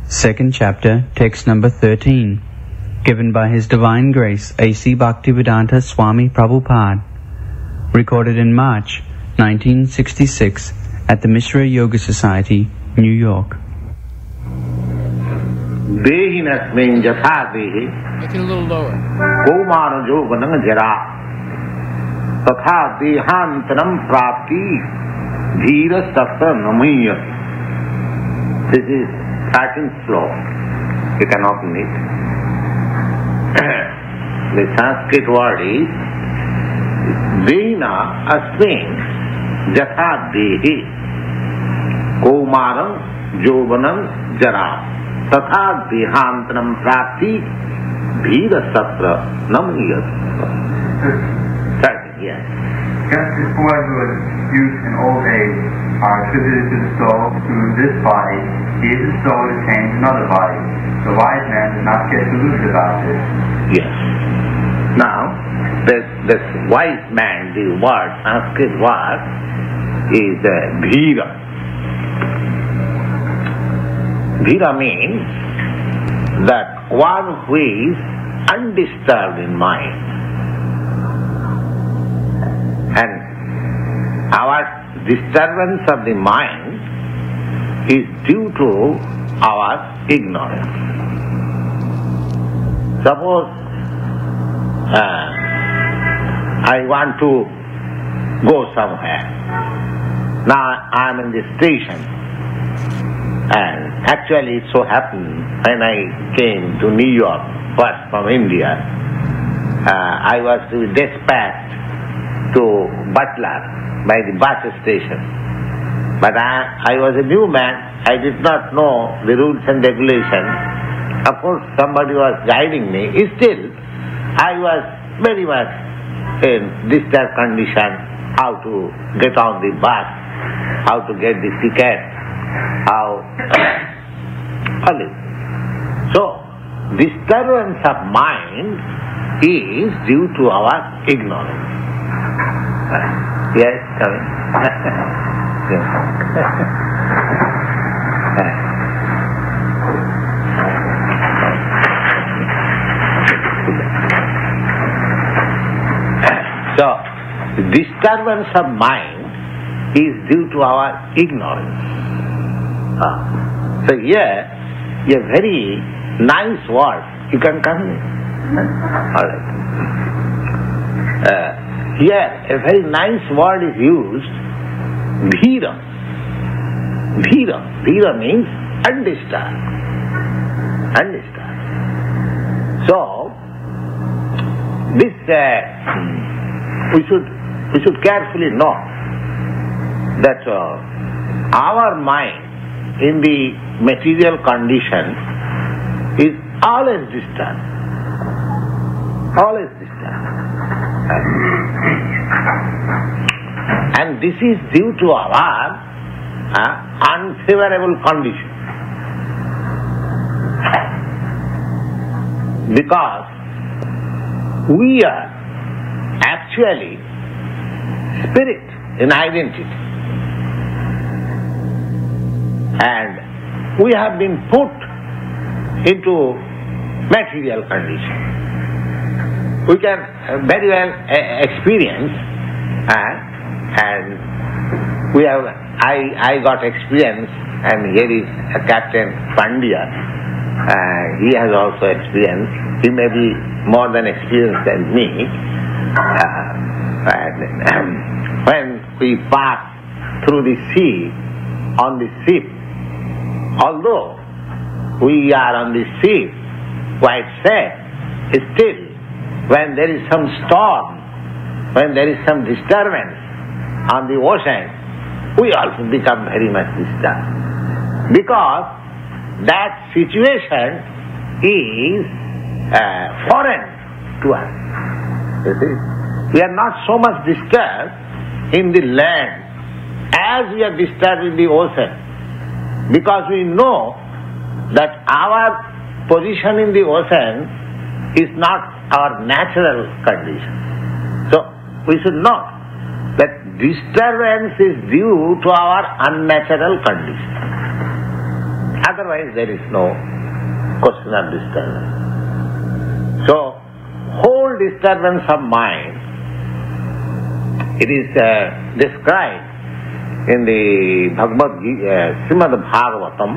Second chapter, text number 13, given by His Divine Grace A.C. Bhaktivedanta Swami Prabhupada, recorded in March 1966 at the Mishra Yoga Society, New York. Dehinasmin jatha dehi. Make it a little lower. Kaumana jovanam jara. Tatha dehantanam prapti dhira sattva namaya. This is 13th floor. You can open it. The Sanskrit word is Dehina asmin jatha dehi. Kaumaram jovanam jara. Tatha dehantanam prapti dhira sattva namaya. Yes. Just as boyhood, youth, and old age are attributed to the soul through this body, he is the soul to change another body. The wise man does not get deluded about this. Yes. Now, this wise man, the word, Sanskrit word, is dhira. Dhira means that one who is undisturbed in mind. And our disturbance of the mind is due to our ignorance. Suppose I want to go somewhere. Now I am in the station, and actually it so happened when I came to New York first from India, I was to be dispatched to Butler by the bus station. But I was a new man, I did not know the rules and regulations. Of course somebody was guiding me. Still, I was very much in disturbed condition, how to get on the bus, how to get the ticket, how all this. So, disturbance of mind is due to our ignorance. Yes, come in. So, the disturbance of mind is due to our ignorance. So here, a very nice word. You can come in. All right. Here, a very nice word is used, dhira. Dhira. Dhira means undisturbed. Undisturbed. So, this we should carefully note that our mind in the material condition is always disturbed. Always disturbed. And this is due to our unfavorable condition. Because we are actually spirit in identity. And we have been put into material condition. We can very well experience, and we have. I got experience, and here is Captain Pandya. He has also experience. He may be more than experienced than me. When we pass through the sea on the ship, although we are on the sea quite safe, still when there is some storm, when there is some disturbance on the ocean, we also become very much disturbed. Because that situation is foreign to us. You see? We are not so much disturbed in the land as we are disturbed in the ocean. Because we know that our position in the ocean is not our natural condition. So, we should know that disturbance is due to our unnatural condition. Otherwise there is no question of disturbance. So, whole disturbance of mind, it is described in the Bhagavad Gita, Srimad Bhagavatam,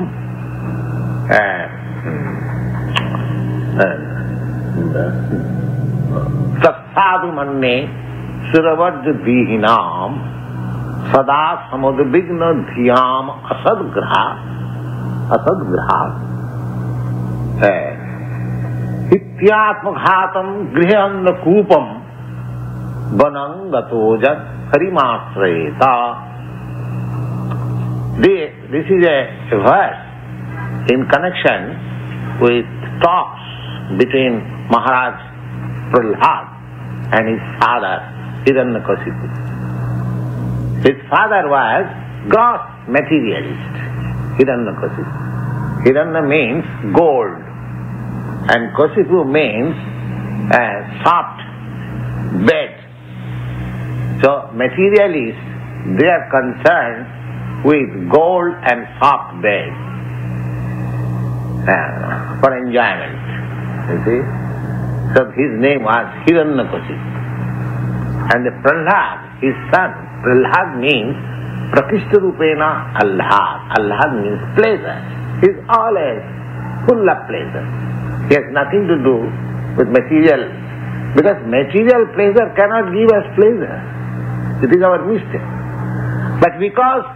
Tassadu manne suravajja dihinam sada samudvigna dhyam asadgraha ityatmaghatam grihanna kupam vanang gatojat harimasreta. This is a verse in connection with talks between Maharaj Prahlad and his father Hiranyakasipu. His father was gross materialist, Hiranyakasipu. Hiranya means gold and Kasipu means soft bed. So materialists, they are concerned with gold and soft bed for enjoyment. You see? So his name was Hiranyakasipu. And the Prahlad, his son, Prahlad means Prakishta Rupena Allad. Allad means pleasure. He is always full of pleasure. He has nothing to do with material, because material pleasure cannot give us pleasure. It is our mistake. But because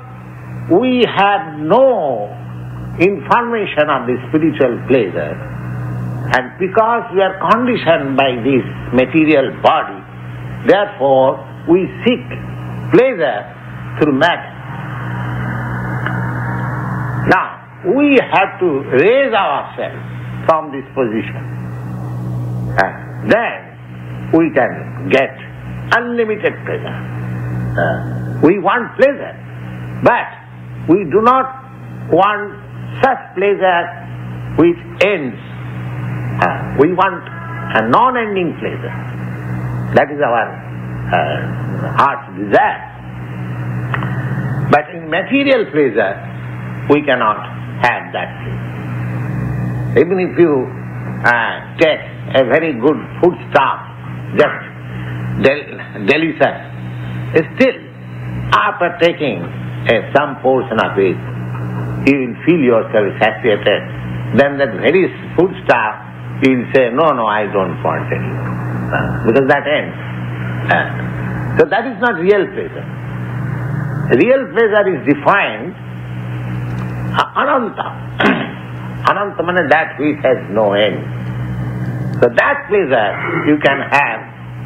we have no information of the spiritual pleasure, and because we are conditioned by this material body, therefore we seek pleasure through matter. Now, we have to raise ourselves from this position. And then we can get unlimited pleasure. We want pleasure, but we do not want such pleasure which ends. We want a non-ending pleasure. That is our heart's desire. But in material pleasure, we cannot have that pleasure. Even if you take a very good foodstuff, just delicious, still after taking some portion of it, you will feel yourself satiated. Then that very foodstuff, you will say, no, I don't want anymore. Because that ends. So that is not real pleasure. Real pleasure is defined ananta. Ananta means that which has no end. So that pleasure you can have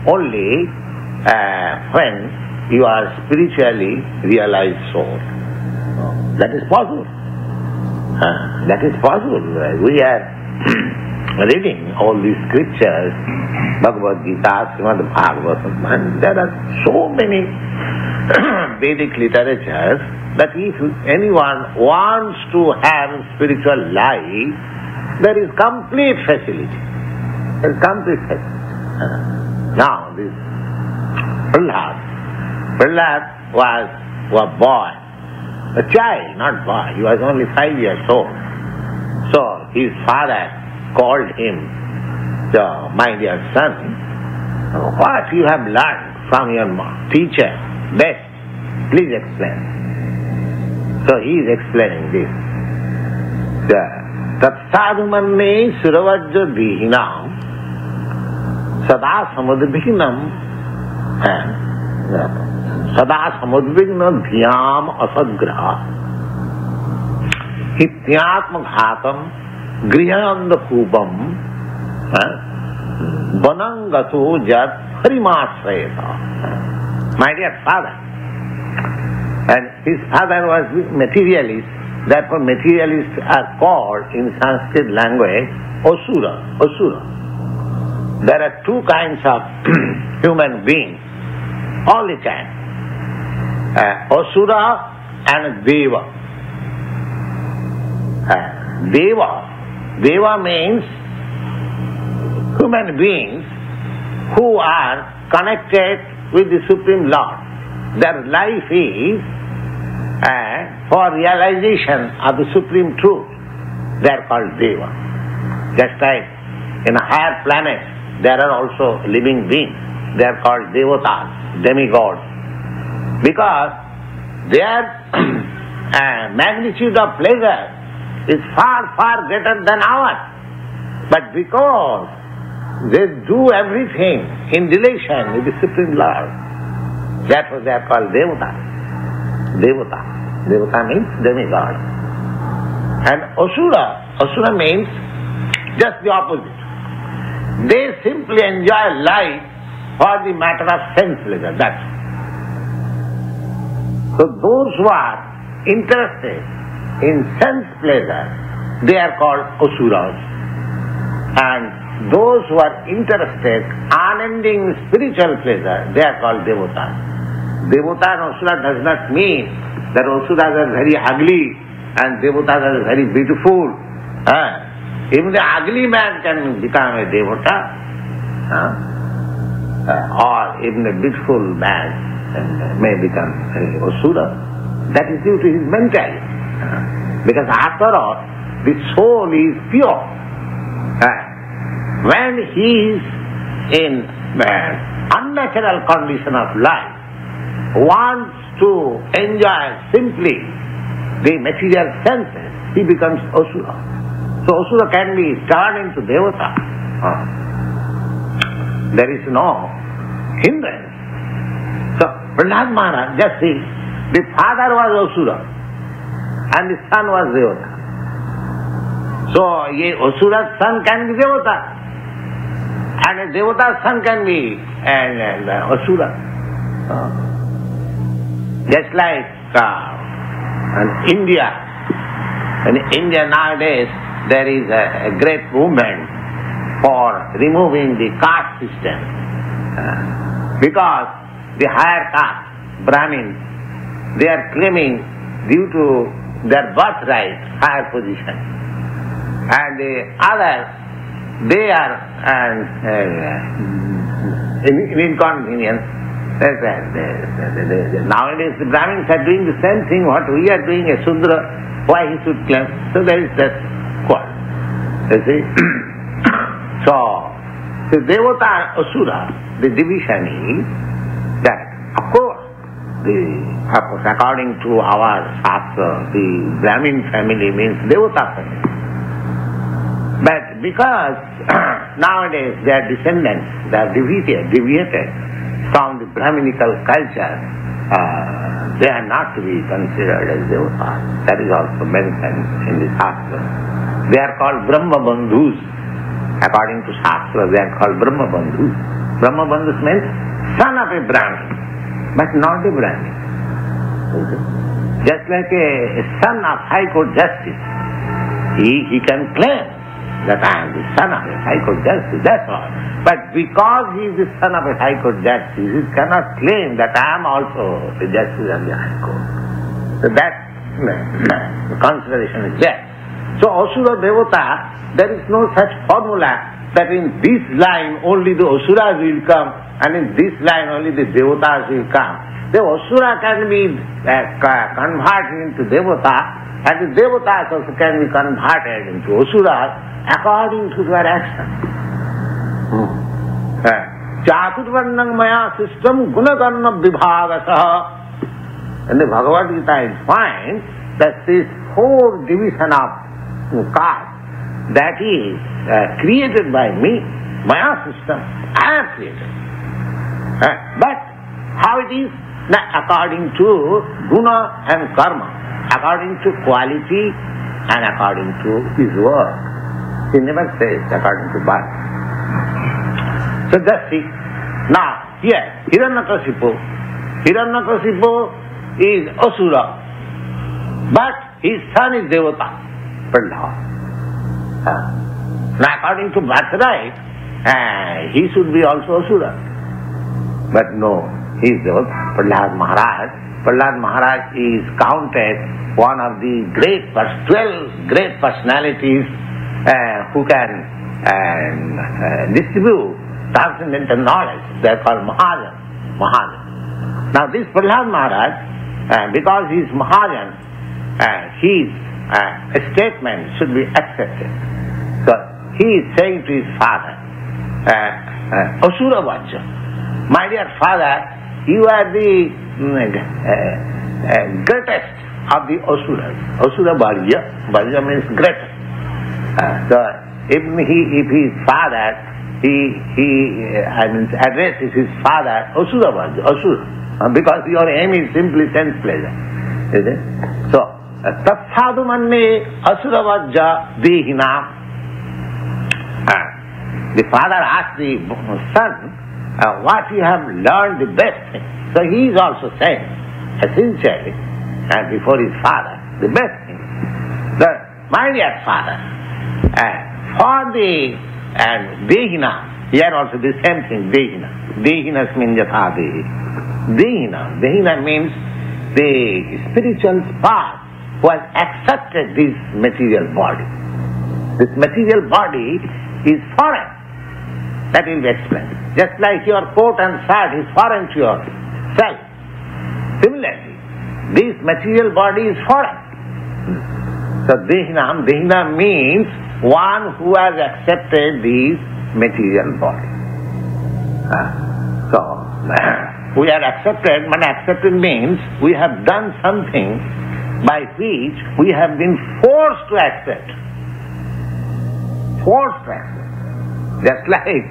only when you are spiritually realized soul. That is possible. That is possible. We are reading all these scriptures, Bhagavad Gita, Srimad Bhagavatam, and there are so many Vedic literatures that if anyone wants to have spiritual life, there is complete facility. There is complete facility. Now, this Prahlad was a boy, a child, not boy. He was only 5 years old. So his father called him, so, my dear son, what you have learned from your teacher, best, please explain. So he is explaining this. Tatsadu manne suravajja dihinam sada samudvignam dhyam asadgraha hityatma ghatam grihanda kupam vanangato jat harimasreta. My dear father, and his father was materialist, therefore materialists are called in Sanskrit language Asura. There are two kinds of human beings all the time, Asura and Deva. Deva means human beings who are connected with the Supreme Lord. Their life is for realization of the Supreme Truth. they are called Deva. Just like in a higher planet, there are also living beings. They are called Devatas, demigods. Because their magnitude of pleasure is far, far greater than ours. But because they do everything in relation with the Supreme Lord, therefore they are called Devatas. Devata. Devata means demigod. And Asura means just the opposite. They simply enjoy life for the matter of sense pleasure, that's all. So those who are interested in sense pleasure, they are called Asuras. And those who are interested in unending spiritual pleasure, they are called Devatas. Devata and Asura does not mean that Asuras are very ugly and Devatas are very beautiful. Even the ugly man can become a Devata, or even a beautiful man may become an Asura. That is due to his mentality. Because after all, the soul is pure. When he is in unnatural condition of life, wants to enjoy simply the material senses, he becomes Asura. So Asura can be turned into Devata. There is no hindrance. So Prahlad Maharaj, just see, the father was Asura and the son was Devata. So Asura's son can be Devata and a Devata's son can be an Asura. Just like in India nowadays, there is a great movement for removing the caste system. Because the higher caste, Brahmins, they are claiming due to their birthright higher position. And the others, they are in inconvenience. Nowadays the Brahmins are doing the same thing what we are doing, a Sudra, why he should claim? So there is that quarrel. You see? So Devata and Asura, the division is that, of course, according to our Shastra, the Brahmin family means Devata family. But because nowadays their descendants, they are deviated from the Brahminical culture, they are not to be considered as Devatas. That is also mentioned in the Shastra. They are called Brahma Bandhus. According to Shastra, they are called Brahma Bandhus. Brahma Bandhus means son of a Brahmin, but not a Brahmin. Just like a son of High Court Justice, he can claim that I am the son of a High Court Justice, that's all. But because he is the son of a High Court Justice, he cannot claim that I am also the Justice of the High Court. So that consideration is there. So Asura Devata, there is no such formula that in this line only the Asuras will come and in this line only the Devatas will come. The Asura can be converted into Devata and the Devatas also can be converted into Asuras according to their action. Chaturvarnam maya system gunakarna vibhagasaha. And the Bhagavad Gita is find that this whole division of caste that is created by me, maya system, I have created. But how it is? According to guna and karma, according to quality and according to his work. He never says according to birth. So just see. Now, here, Hiranyakasipu is Asura, but his son is Devata, Prahlad. Now, according to birthright, he should be also Asura. But no, he is Devata, Prahlad Maharaj. Prahlad Maharaj is counted one of the 12 great personalities who can distribute transcendental knowledge. They are called Mahajan. Now this Prahlad Maharaj, because he is Mahajan, he is statement should be accepted. So he is saying to his father, Asura Vajja, my dear father, you are the greatest of the Asuras. Asura Vajja, Vajja means greatest. So if his father, addresses his father, Asura Vajja, Asura, because your aim is simply sense pleasure. Is it? So, Tathadu manne Asura Vajja dehina. The father asked the son, what you have learned the best thing. So he is also saying, essentially, and before his father, the best thing. My dear father, for the dehina, here also the same thing, dehina. Dehina means yatha dehi. Dehina means the spiritual spark who has accepted this material body. This material body is foreign. That will be explained. Just like your coat and shirt is foreign to yourself. Similarly, this material body is foreign. So Dehina means one who has accepted this material body. So, we are accepted, but accepted means we have done something by which we have been forced to accept. Forced to accept. Just like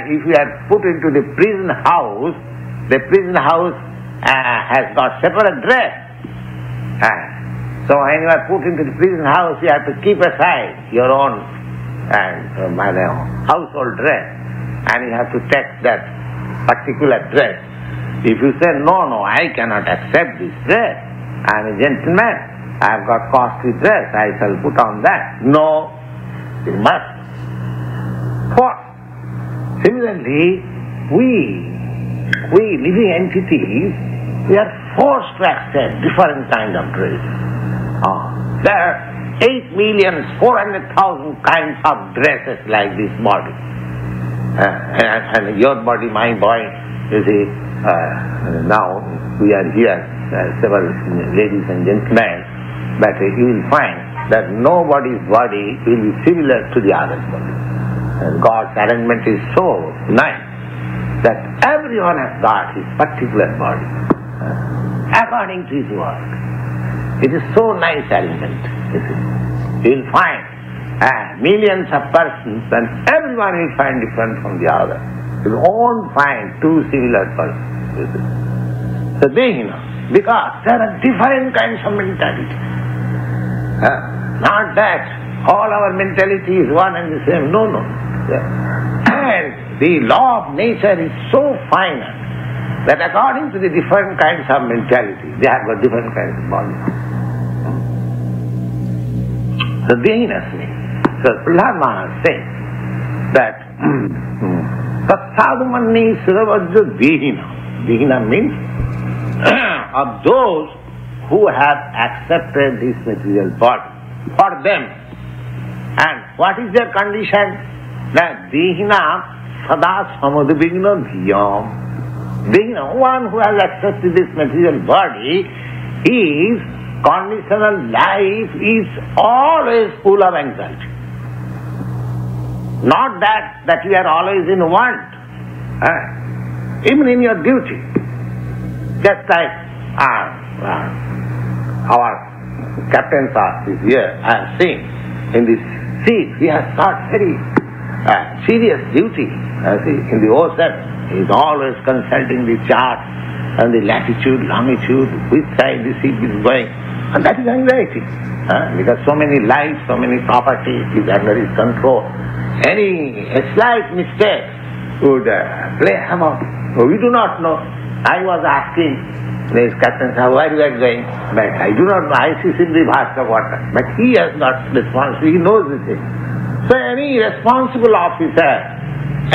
if we are put into the prison house has got separate dress. So when you are put into the prison house, you have to keep aside your own household dress, and you have to take that particular dress. If you say, no, I cannot accept this dress, I am a gentleman, I have got costly dress, I shall put on that. No, you must. Force. Similarly, we living entities, we are forced to accept different kind of dress. There are 8,400,000 kinds of dresses like this body. And your body, my boy, you see, now we are here, several ladies and gentlemen, but you will find that nobody's body will be similar to the other's body. And God's arrangement is so nice that everyone has got his particular body according to his work. It is so nice arrangement. You will find millions of persons, and everyone will find different from the other. You won't find two similar persons. So Dehina, because there are different kinds of mentality. Not that all our mentality is one and the same. No. And the law of nature is so fine that according to the different kinds of mentality, they have got different kinds of bodies. So Dehina means. So Prahlad Maharaj says that Tathadu manne Suravajja Dehina. Dehina means of those who have accepted this material body. For them. And what is their condition? That Dehina Sada Samadvigna Dhyam. Dehina, one who has accepted this material body, his conditional life is always full of anxiety. Not that you are always in want. Even in your duty. Just like our captain's office is here, I have seen in this seat, he has got very serious duty. In the ocean, he is always consulting the chart and the latitude, longitude, which side the ship is going. And that is anxiety. Because so many lives, so many property is under his control. Any slight mistake would play havoc. We do not know. I was asking this captain, where you are going? But I do not know. I see simply vast of water. But he has got responsibility. He knows the thing. So any responsible officer,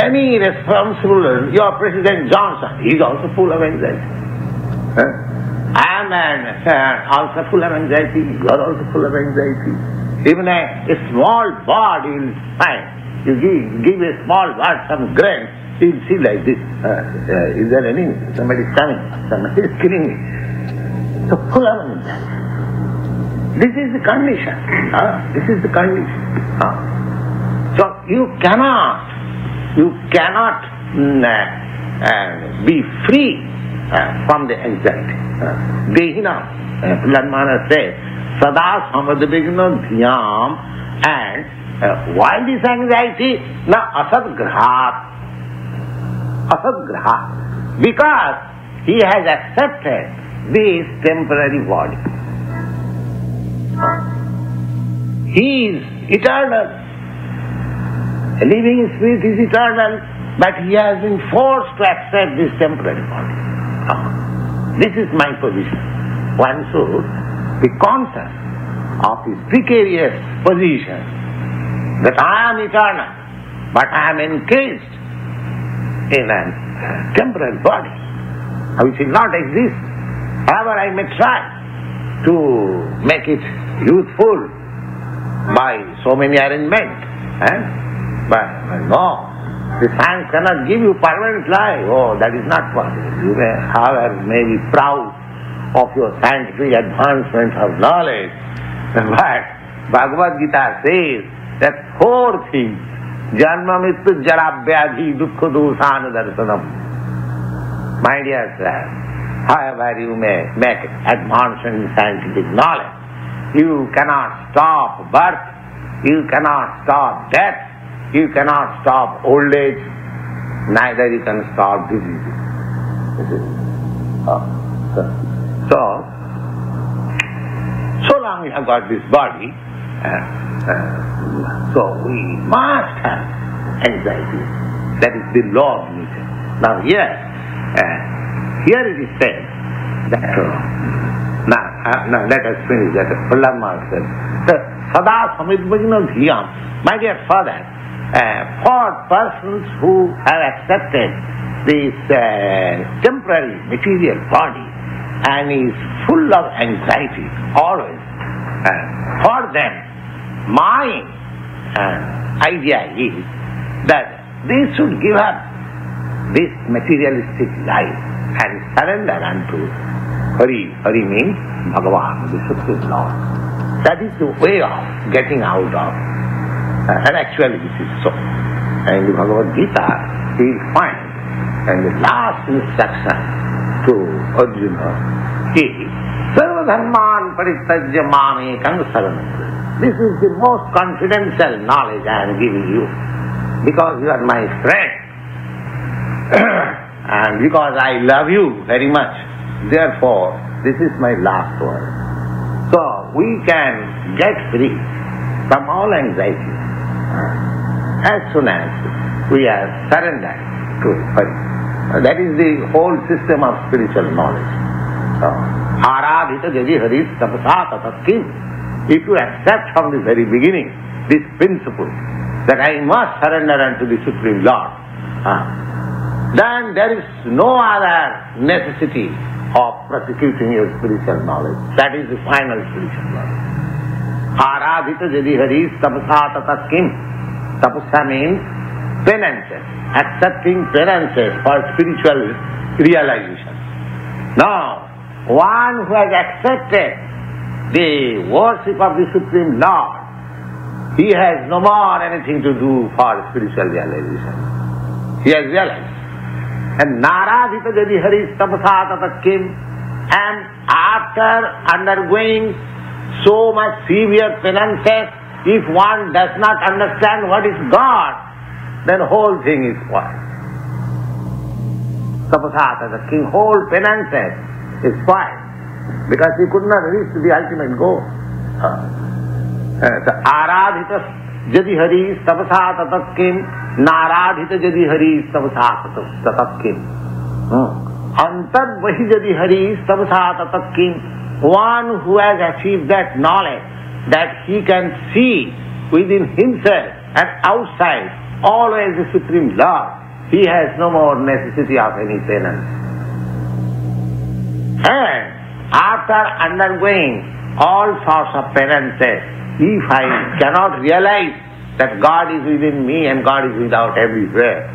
any responsible, your President Johnson, he is also full of anxiety. I am also full of anxiety. You are also full of anxiety. Even a small bird you will find. You give a small bird some grain, he will see like this. Is there any? Somebody is coming. Somebody is killing me. So full of anxiety. This is the condition. This is the condition. So you cannot be free from the anxiety. Dehina, Prahlad Maharaj says, Sada samadvigna dhyam, and why this anxiety? Na asadgrahat. Because he has accepted this temporary body. He is eternal. A living spirit is eternal, but he has been forced to accept this temporary body. This is my position. One should be conscious of his precarious position, that I am eternal, but I am encased in a temporary body which will not exist. However, I may try to make it youthful by so many arrangements. But no, the science cannot give you permanent life. Oh, that is not possible. You may, however, may be proud of your scientific advancement of knowledge, but Bhagavad Gita says that 4 things: Janma Mrityu Jara Vyadhi Dukkha Dosana Darsanam. My dear sir, however you may make advancement in scientific knowledge, you cannot stop birth, you cannot stop death, you cannot stop old age, neither you can stop diseases. So long we have got this body, so we must have anxiety. That is the law of nature. Now here it is said that, now let us finish that. Prahlad Maharaj says, Sada samidvagna dhyam. My dear father, for persons who have accepted this temporary material body and is full of anxiety always, for them, my idea is that they should give up this materialistic life and surrender unto Hari. Hari means Bhagavan, the Supreme Lord. That is the way of getting out of, and actually this is so. And in the Bhagavad Gita, he will find, and the last instruction to Arjuna is, Sarva dharman parityajya mamekam saranam. This is the most confidential knowledge I am giving you, because you are my friend, and because I love you very much. Therefore, this is my last word. So, we can get free from all anxiety as soon as we are surrendered to Hari. That is the whole system of spiritual knowledge. Aradhita jadi haris tapasa tatatkim. If you accept from the very beginning this principle that I must surrender unto the Supreme Lord, then there is no other necessity of prosecuting your spiritual knowledge. That is the final spiritual knowledge. Aradhita jadi haris tapasa tatatkim. Tapasa means penances, accepting penances for spiritual realization. Now, one who has accepted the worship of the Supreme Lord, he has no more anything to do for spiritual realization. He has realized. And Naradhita jadi haris tapasa tatatkim, and after undergoing so much severe penances, if one does not understand what is God, then whole thing is spoiled. Tapasa tatatkim, whole penances is spoiled, because he could not reach the ultimate goal. So aradhita jadi haris tapasa tatatkim, naradhita jadi haris tapasa tatatkim. Antad vahi jadi haris tapasa tatatkim. One who has achieved that knowledge, that he can see within himself and outside always the Supreme Lord, he has no more necessity of any penance. And after undergoing all sorts of penances, if I cannot realize that God is within me and God is without everywhere,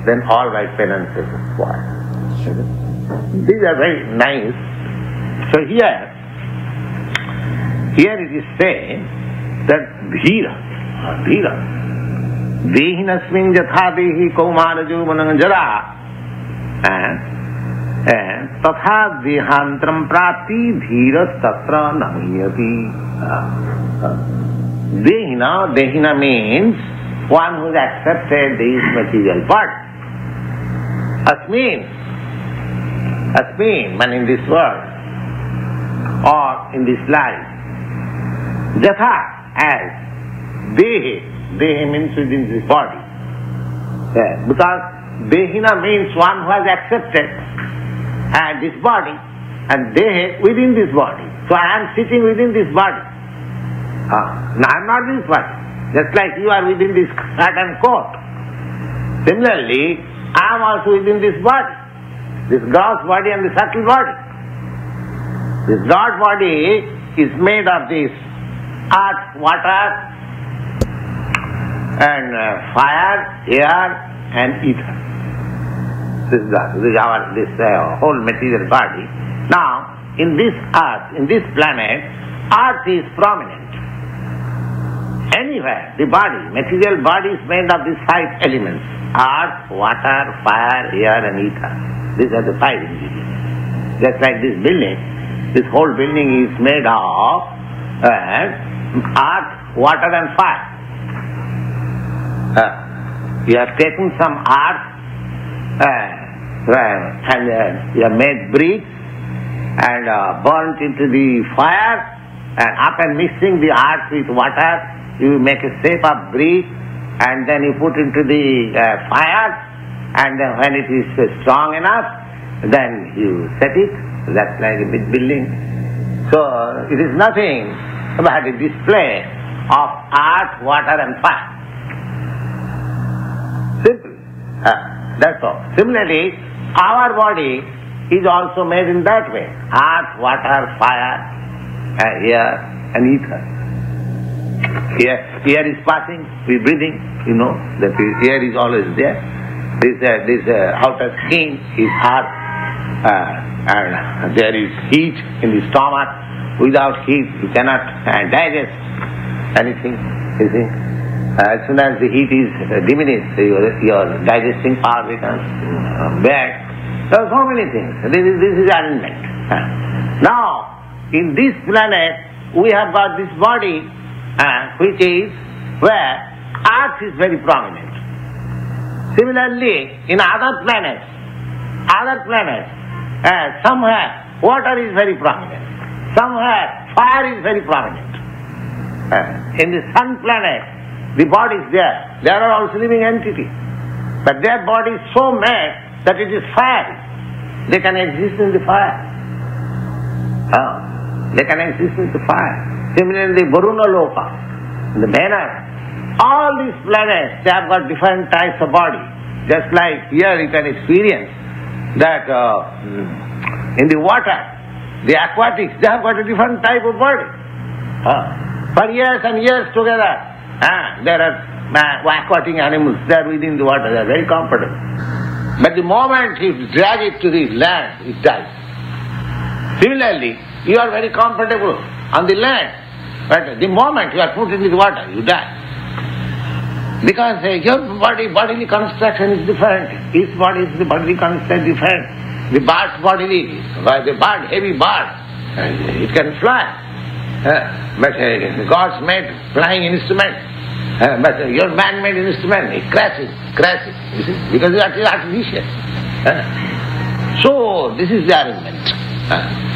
then all my penances are spoiled. These are very nice. So here, Here it is said that dhira, dehinasmin jatha dehi kaumarajo mananjara, tatha dehantram prati dhira tatra namiyati. Dehina means one who has accepted this material body. Asmin, man in this world or in this life. Jatha, as dehe means within this body. Because dehina means one who has accepted this body, and dehe within this body. So I am sitting within this body. Now I am not this body. Just like you are within this hat and coat. Similarly, I am also within this body. This gross body and the subtle body. This gross body is made of this earth, water, and fire, air, and ether. This is our whole material body. Now, in this earth, in this planet, earth is prominent. Anywhere, the body, material body is made of these 5 elements: earth, water, fire, air, and ether. These are the 5 ingredients. Just like this building, this whole building is made of earth, water, and fire. You have taken some earth and you have made bricks and burnt into the fire, and after mixing the earth with water, you make a shape of brick, and then you put into the fire, and then when it is strong enough, then you set it. That's like a big building. So it is nothing but a display of earth, water, and fire. Simple. That's all. Similarly, our body is also made in that way: earth, water, fire, air, and ether. Air is passing, we are breathing, you know, that air is always there. This outer skin is earth, and there is heat in the stomach. Without heat, you cannot digest anything, you see. As soon as the heat is diminished, your digesting power becomes bad. There are so many things. This is arrangement. Now, in this planet, we have got this body, which is where earth is very prominent. Similarly, in other planets, somewhere water is very prominent, somewhere fire is very prominent. In the sun planet, the body is there. There are also living entities, but their body is so made that it is fire. They can exist in the fire. They can exist in the fire. Similarly, Varuna Loka, the Venus, all these planets, they have got different types of body. Just like here you can experience that in the water, the aquatics, they have got a different type of body. For years and years together, there are aquatic animals, they are within the water, they are very comfortable. But the moment you drag it to the land, it dies. Similarly, you are very comfortable on the land, but the moment you are put into the water, you die. Because your bodily construction is different. Each body is the bodily construction different. The bird's bodily, the bird, heavy bird, it can fly. But God's made flying instrument. But your man-made instrument, it crashes, you see, because it is artificial. So, this is the arrangement.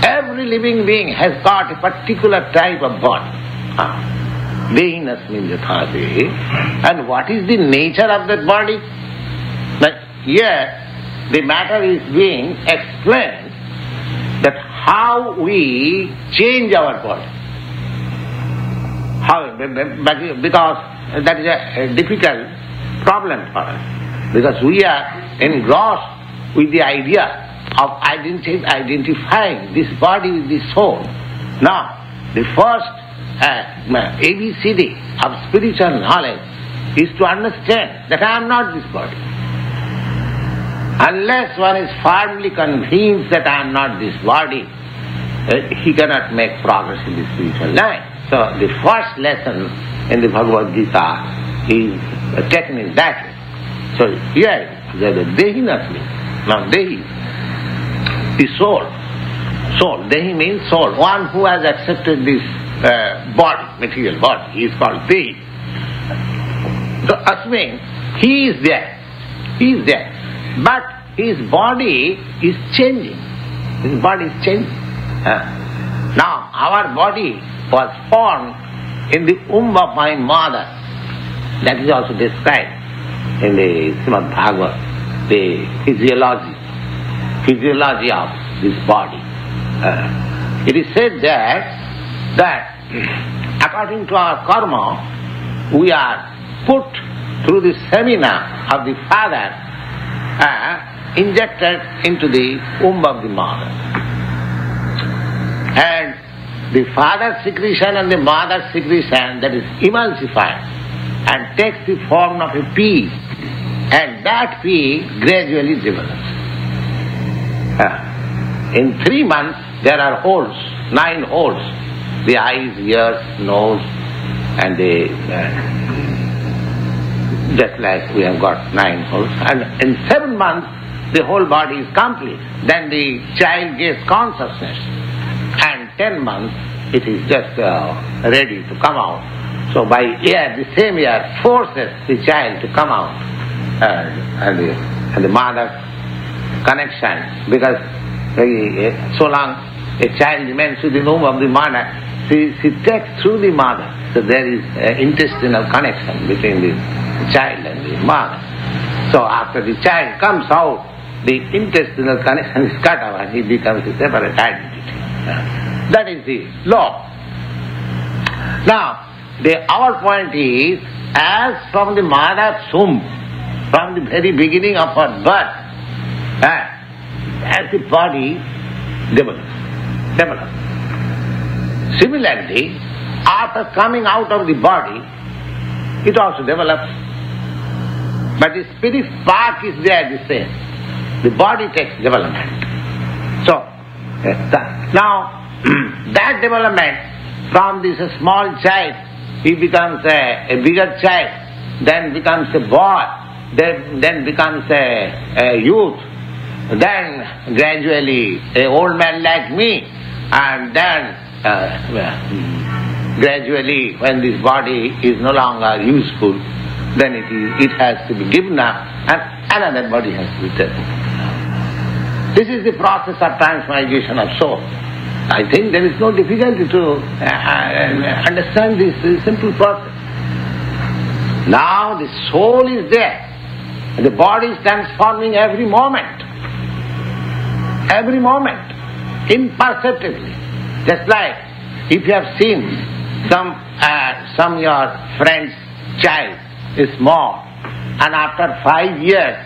Every living being has got a particular type of body. And what is the nature of that body? But here, the matter is being explained that how we change our body. Because that is a difficult problem for us. Because we are engrossed with the idea of identifying this body with the soul. Now, the first ABCD of spiritual knowledge is to understand that I am not this body. Unless one is firmly convinced that I am not this body, he cannot make progress in the spiritual life. So the first lesson in the Bhagavad Gita is taken in that way. So here, the Dehi Nasmi, now Dehi, the soul. Soul, Dehi means soul, one who has accepted this body, material body, he is called Dehi. So Asmin, he is there, but his body is changing. His body is changing. Now, our body was formed in the womb of my mother. That is also described in the Srimad Bhagavad, the physiology of this body. It is said that according to our karma, we are put through the seminar of the father, injected into the womb of the mother. And the father's secretion and the mother's secretion, that is emulsified and takes the form of a pea, and that pea gradually develops. In 3 months there are holes, 9 holes, the eyes, ears, nose, and the just like we have got 9 holes. And in 7 months the whole body is complete. Then the child gets consciousness, and 10 months it is just ready to come out. So by year, the same year, forces the child to come out, and the mother's connection, because so long a child remains with the womb of the mother, she takes through the mother. So there is intestinal connection between the child and the mother. So after the child comes out, the intestinal connection is cut off and he becomes a separate identity. That is the law. Now, our point is, as from the mother's womb, from the very beginning of her birth, as the body develops. Similarly, after coming out of the body, it also develops. But the spirit spark is there the same. The body takes development. So, now, that development from this small child, he becomes a bigger child, then becomes a boy, then becomes a youth, then gradually an old man like me, and then gradually when this body is no longer useful, then it has to be given up and another body has to be taken. This is the process of transmigration of soul. I think there is no difficulty to understand this simple process. Now the soul is there, and the body is transforming every moment, imperceptibly. Just like if you have seen some your friend's child is small, and after 5 years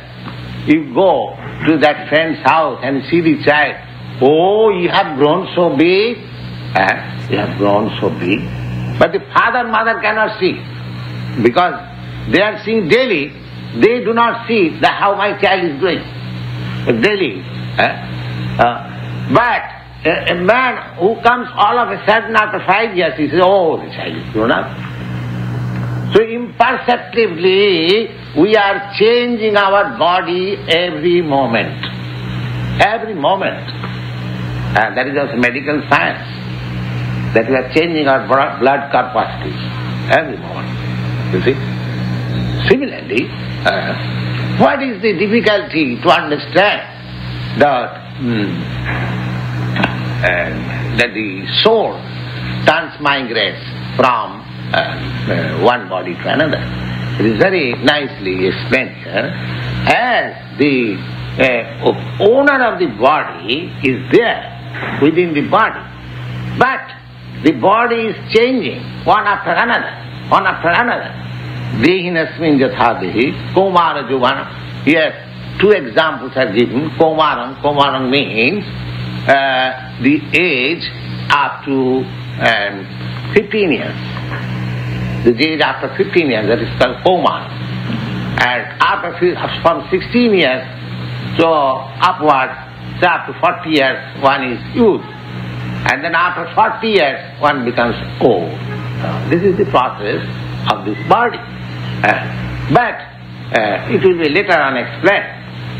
you go to that friend's house and see the child. Oh, you have grown so big. You have grown so big. But the father and mother cannot see, because they are seeing daily. They do not see how my child is growing. Daily. But a man who comes all of a sudden after 5 years, he says, oh, the child is grown up. So imperceptibly, we are changing our body every moment. Every moment. And that is also medical science. That we are changing our blood corpuscles every moment. You see? Similarly, what is the difficulty to understand that the soul transmigrates from one body to another? It is very nicely explained here. As the owner of the body is there within the body, but the body is changing one after another. Dehinasmin jathadehi, Komara Juvana. Yes, 2 examples are given. Komarang means the age up to 15 years. The age after 15 years, that is called Komar. And from 16 years, so upward, so up to 40 years, one is youth. And then after 40 years, one becomes old. This is the process of this body. But it will be later on explained.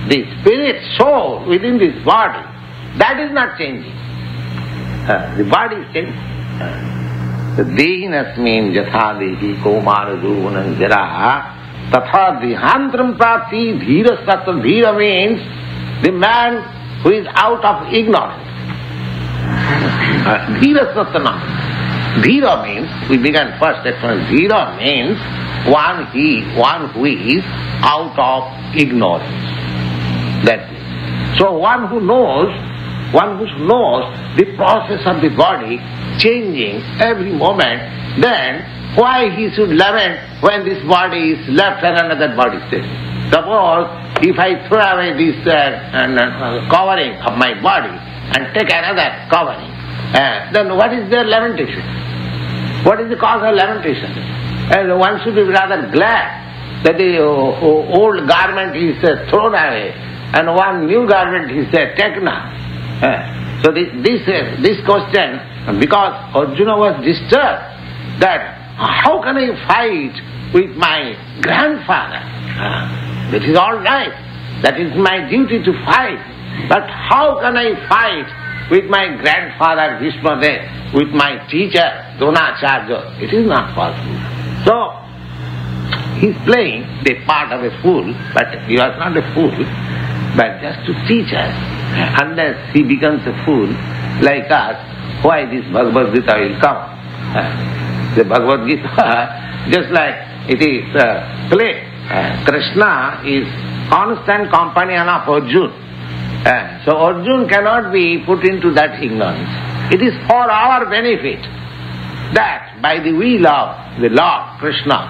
The spirit soul within this body, that is not changing. The body is changing. The dehinasmin jatha dehi komara juvanam jara tatha dihantram prati dhira sattva. Dhira means the man who is out of ignorance. Dhira sattva. Dhira means, we began first explain, dhira means one who is out of ignorance. That means. So one who knows the process of the body changing every moment, then why he should lament when this body is left and another body stays? Suppose if I throw away this covering of my body and take another covering, then what is their lamentation? What is the cause of lamentation? And one should be rather glad that the old garment is thrown away and one new garment is taken up. So this question, because Arjuna was disturbed that how can I fight with my grandfather? That is all right, that is my duty to fight, but how can I fight with my grandfather Bhishma, with my teacher Dronacharya? It is not possible. So he is playing the part of a fool, but he was not a fool, but just to teach us. Unless he becomes a fool like us, why this Bhagavad Gita will come? The Bhagavad Gita, just like it is play. Krishna is constant companion of Arjuna. So Arjuna cannot be put into that ignorance. It is for our benefit that by the will of the Lord Krishna,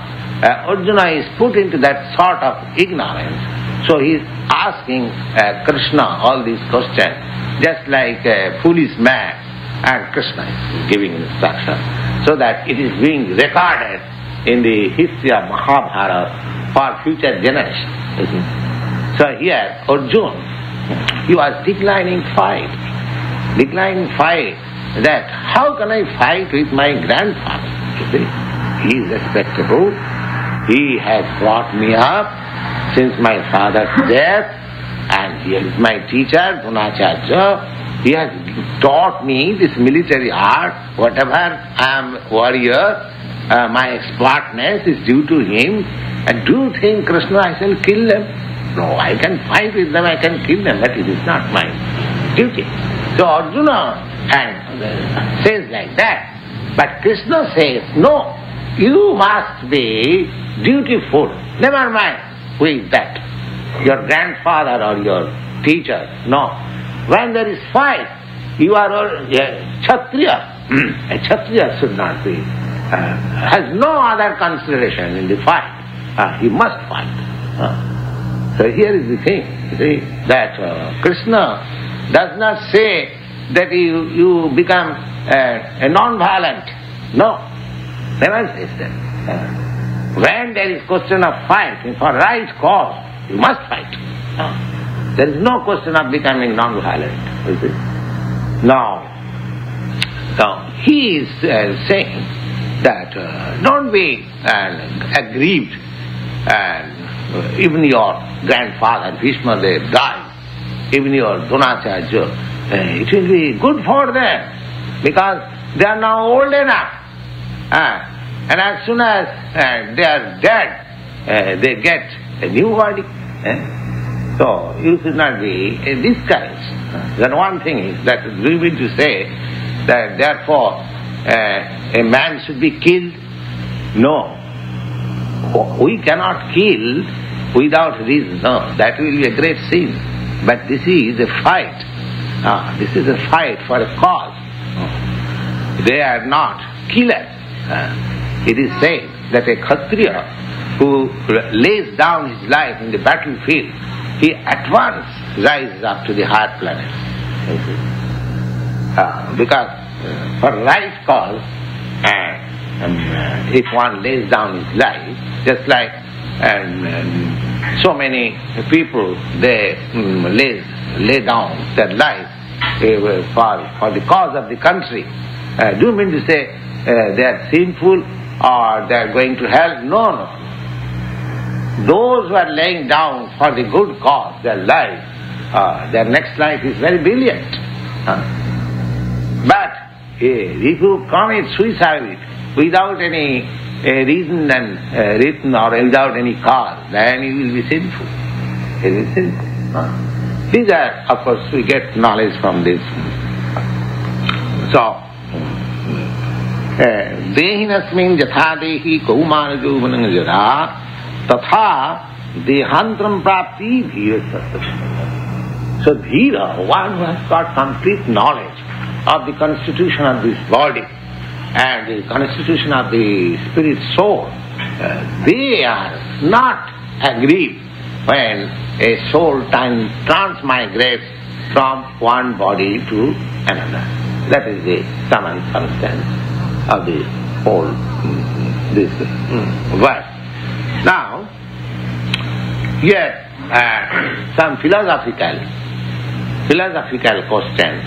Arjuna is put into that sort of ignorance. So he is asking Krishna all these questions, just like a foolish man, and Krishna is giving instruction, so that it is being recorded in the history of Mahabharata for future generations. So here, Arjuna, he was declining fight, that how can I fight with my grandfather? You see, he is respectable, he has brought me up since my father's death, and he is my teacher, Dronacharya. He has taught me this military art, whatever I am warrior, my expertness is due to him. And do you think, Krishna, I shall kill them? No, I can fight with them, I can kill them, but it is not my duty. So Arjuna says like that. But Krishna says, no, you must be dutiful. Never mind who is that, your grandfather or your teacher. No. When there is fight, you are a Kshatriya. A Kshatriya should not be, has no other consideration in the fight. He must fight. So here is the thing, you see, that Krishna does not say that you become a non-violent. No, never says that. When there is question of fight, for right cause, you must fight. There is no question of becoming non-violent. You see. Now he is saying that don't be aggrieved, and even your grandfather Bhishma, they died, even your Dronacharya, it will be good for them because they are now old enough. And as soon as they are dead, they get a new body. So you should not be discouraged. Then one thing is that we mean to say that therefore a man should be killed. No. We cannot kill without reason. No, that will be a great sin. But this is a fight. This is a fight for a cause. They are not killers. It is said that a Kshatriya who lays down his life in the battlefield, he at once rises up to the higher planet. Because for right cause, if one lays down his life, just like so many people, they lay down their life for the cause of the country. Do you mean to say they are sinful or they are going to hell? No, no. Those who are laying down for the good cause, their life, their next life is very brilliant. But if you commit suicide without any reason and written or without any cause, then you will be sinful. It is sinful. These are, of course, we get knowledge from this. So, dehinasmin jatha dehi kaumana jovanam jara tatha dehantram prapti dhira. So dhira, one who has got complete knowledge of the constitution of this body and the constitution of the spirit soul, they are not aggrieved when a soul transmigrates from one body to another. That is the sum and substance of the whole this verse. Now, here some philosophical questions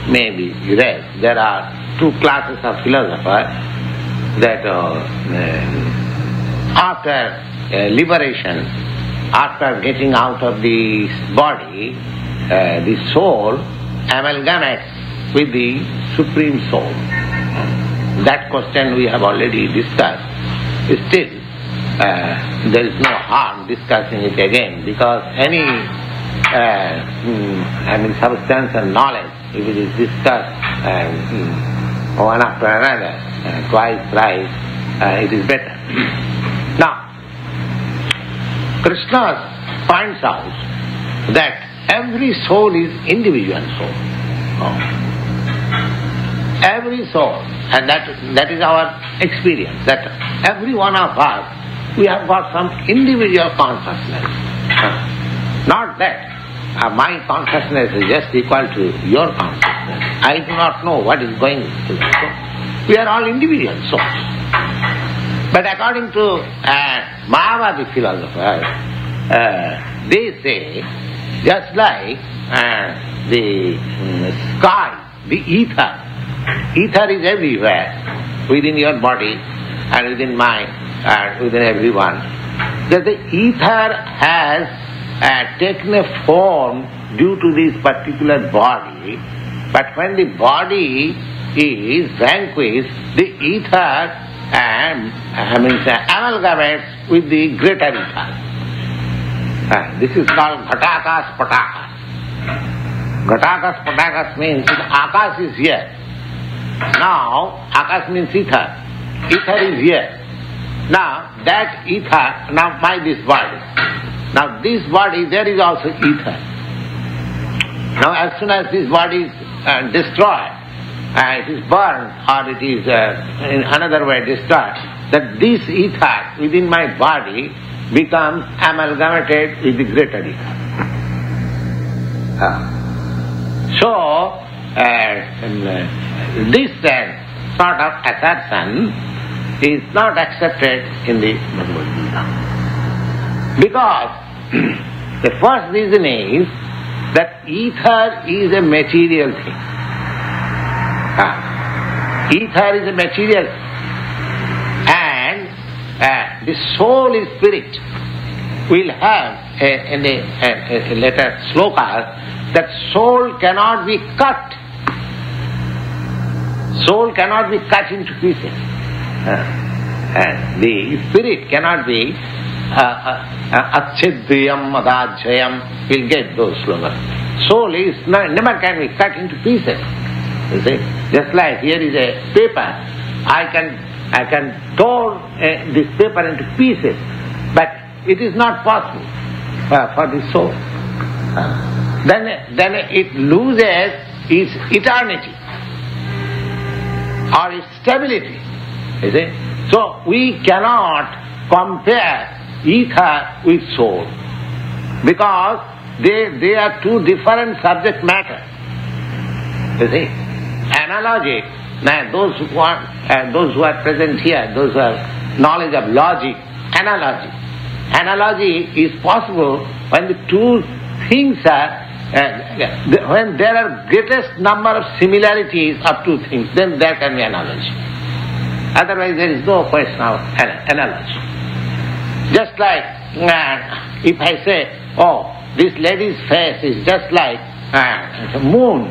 may be raised. There are two classes of philosophers that after liberation, after getting out of the body, the soul amalgamates with the Supreme Soul. That question we have already discussed. Still, there is no harm discussing it again, because any substance and knowledge, if it is discussed one after another, twice, thrice, it is better. Now, Krishna finds out that every soul is individual soul. Every soul, and that is our experience, that every one of us, we have got some individual consciousness. Not that my consciousness is just equal to your consciousness. I do not know what is going on. We are all individual souls. But according to Mayavadi philosophers, they say, just like the sky, the ether is everywhere, within your body and within mine and within everyone, that the ether has taken a form due to this particular body, but when the body is vanquished, the ether amalgamates with the greater ether. This is called Ghatakas Patakas. Ghatakas Patakas means Akas is here. Now, Akas means ether. Ether is here. Now, that ether, now this body. Now, this body, there is also ether. Now, as soon as this body is destroyed, it is burned, or it is in another way destroyed, that this ether within my body becomes amalgamated with the greater ether. So, this sort of assertion is not accepted in the Bhagavad Gita. Because the first reason is that ether is a material thing. Ether is a material thing. And the soul is spirit. We'll have in a later slokas that soul cannot be cut. Soul cannot be cut into pieces. The spirit cannot be achidriyam adajayam. We'll get those slokas. Soul is never can be cut into pieces. You see? Just like here is a paper. I can tear this paper into pieces, but it is not possible for the soul. Then it loses its eternity or its stability. You see? So we cannot compare ether with soul, because they are two different subject matter. You see? Analogy, now those who are present here, those who have knowledge of logic, analogy is possible when the two things are when there are greatest number of similarities of two things, then there can be analogy. Otherwise there is no question of analogy. Just like if I say, oh, this lady's face is just like the moon.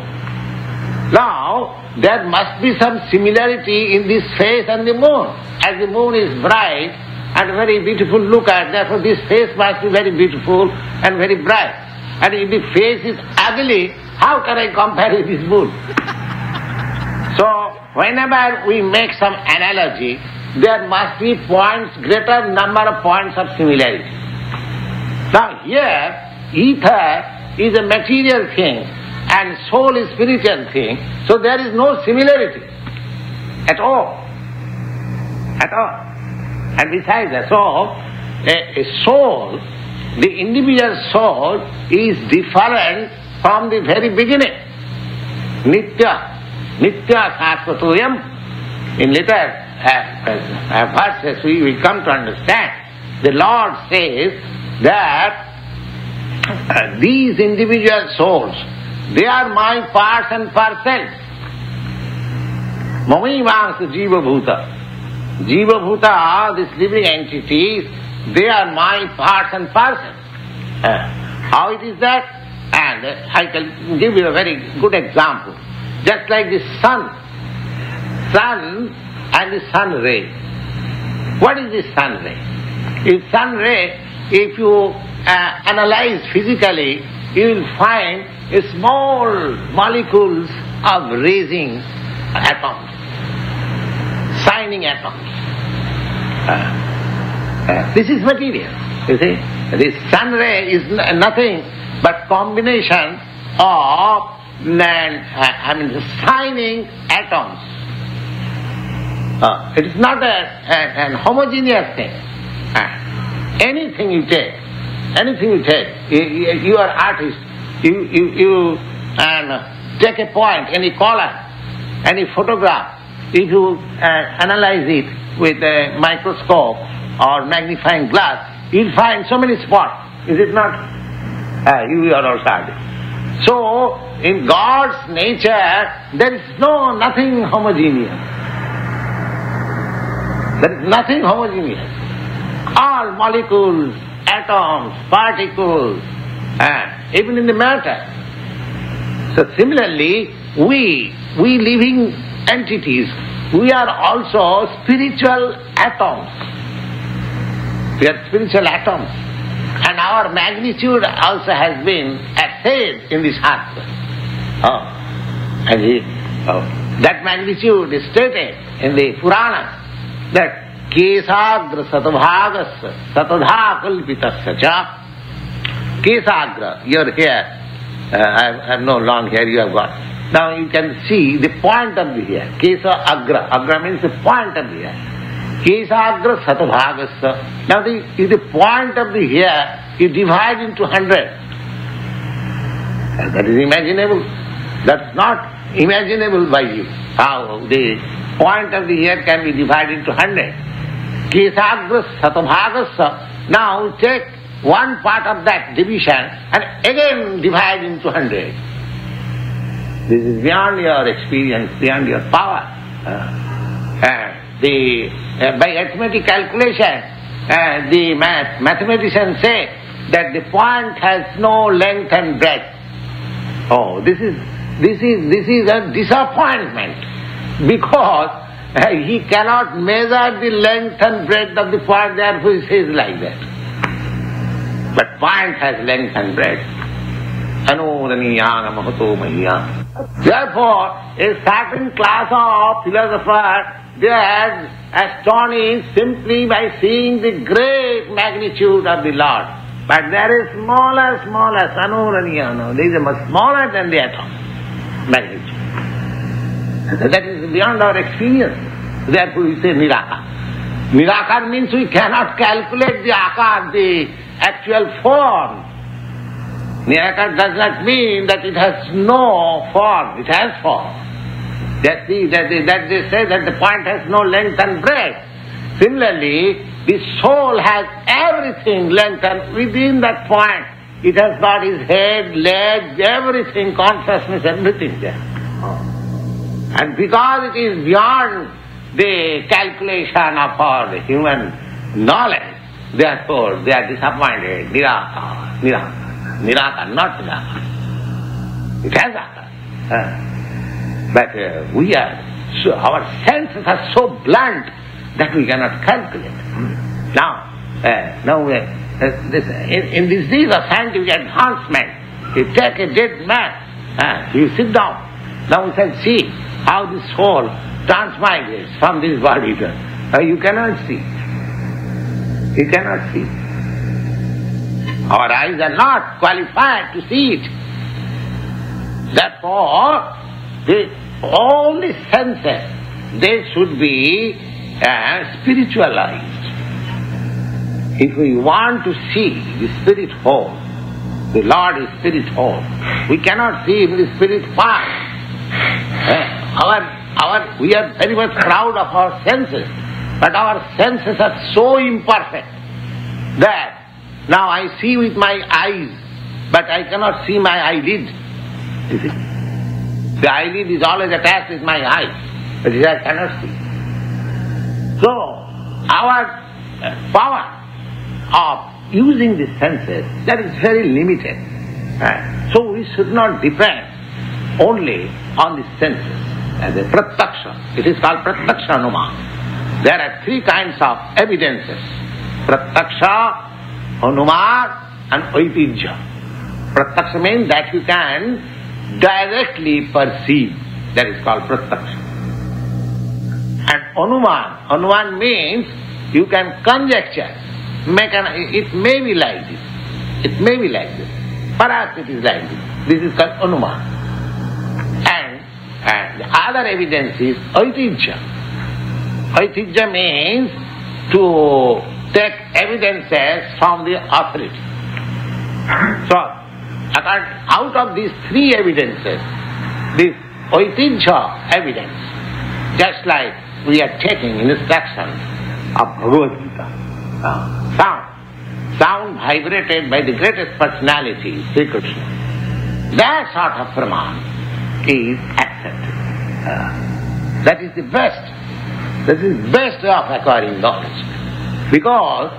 Now, there must be some similarity in this face and the moon. As the moon is bright and very beautiful look at, therefore this face must be very beautiful and very bright. And if the face is ugly, how can I compare with this moon? So, whenever we make some analogy, there must be points, greater number of points of similarity. Now here, ether is a material thing and soul is spiritual thing, so there is no similarity at all. At all. And besides that, so a soul, the individual soul is different from the very beginning. Nitya Sasvatuyam. In later verses we come to understand. The Lord says that these individual souls, they are my parts and parcels. Mamaivansa Jiva Bhuta. Jiva Bhuta, these living entities, they are my parts and parcels. How it is that? And I can give you a very good example. Just like the sun and the sun ray. What is the sun ray? If you analyze physically, you will find small molecules of raising atoms, shining atoms. This is material, you see. The sun ray is nothing but combination of shining atoms. It is not an homogeneous thing. Anything you take, you are artist, you take a point, any color, any photograph, if you analyze it with a microscope or magnifying glass, you'll find so many spots, is it not? You are also artist. So, in God's nature, there is nothing homogeneous. There is nothing homogeneous. All molecules, atoms, particles, even in the matter. So similarly, we living entities, we are also spiritual atoms. We are spiritual atoms. And our magnitude also has been assayed in the Shastra. That magnitude is stated in the Purana, that Kesagra Satobhagasya Satodha Kalpitasya Cha. Kesagra, your hair, I have no long hair you have got. Now you can see the point of the hair. Kesa Agra. Agra means the point of the hair. Kesagra Satobhagasya. Now if the point of the hair is divided into 100. That is imaginable. That's not imaginable by you. How the point of the hair can be divided into 100. Kesagra Satobhagasya. Now take one part of that division and again divide into 100. This is beyond your experience, beyond your power. By arithmetic calculation, the mathematicians say that the point has no length and breadth. Oh, this is a disappointment, because he cannot measure the length and breadth of the point, therefore he says like that. But point has length and breadth. Therefore, a certain class of philosophers, they are astonished simply by seeing the great magnitude of the Lord. But there is smaller, Sanuraniyana. There is a much smaller than the atom magnitude. That is beyond our experience. Therefore we say Nirakar. Nirakar means we cannot calculate the akar, the actual form. Nirakar does not mean that it has no form, it has form. That they say that the point has no length and breadth. Similarly, the soul has everything length and within that point it has got his head, legs, everything, consciousness, everything there. And because it is beyond the calculation of our human knowledge, therefore they are disappointed. Nirakar, not Nirakar. It has occurred. But our senses are so blunt that we cannot calculate. Now in this days of scientific advancement, you take a dead man, you sit down. Now we can see how this soul transmigrates from this body. You cannot see. You cannot see. Our eyes are not qualified to see it. Therefore, all the senses, they should be spiritualized. If we want to see the spirit whole, the Lord is spirit whole, we cannot see in the spirit part. We are very much proud of our senses, but our senses are so imperfect that now I see with my eyes, but I cannot see my eyelid. You see? The eyelid is always attached with my eye, but I cannot see. So, our power of using the senses, that is very limited. So we should not depend only on the senses. As a pratyaksha, it is called pratyaksha anumana. There are three kinds of evidences: pratyaksha, anumana, and aitijya. Pratyaksha means that you can directly perceive. That is called pratyaksha. And anumana means you can conjecture. It may be like this. It may be like this. Perhaps it is like this. This is called anumana. And the other evidence is aitijya. Aitijya means to take evidences from the authority. So, out of these three evidences, this aitijya evidence, just like we are taking instructions of Bhagavad Gita, sound vibrated by the greatest personality, Sri Krishna. That sort of praman is accepted. That is the best. That is the best way of acquiring knowledge. Because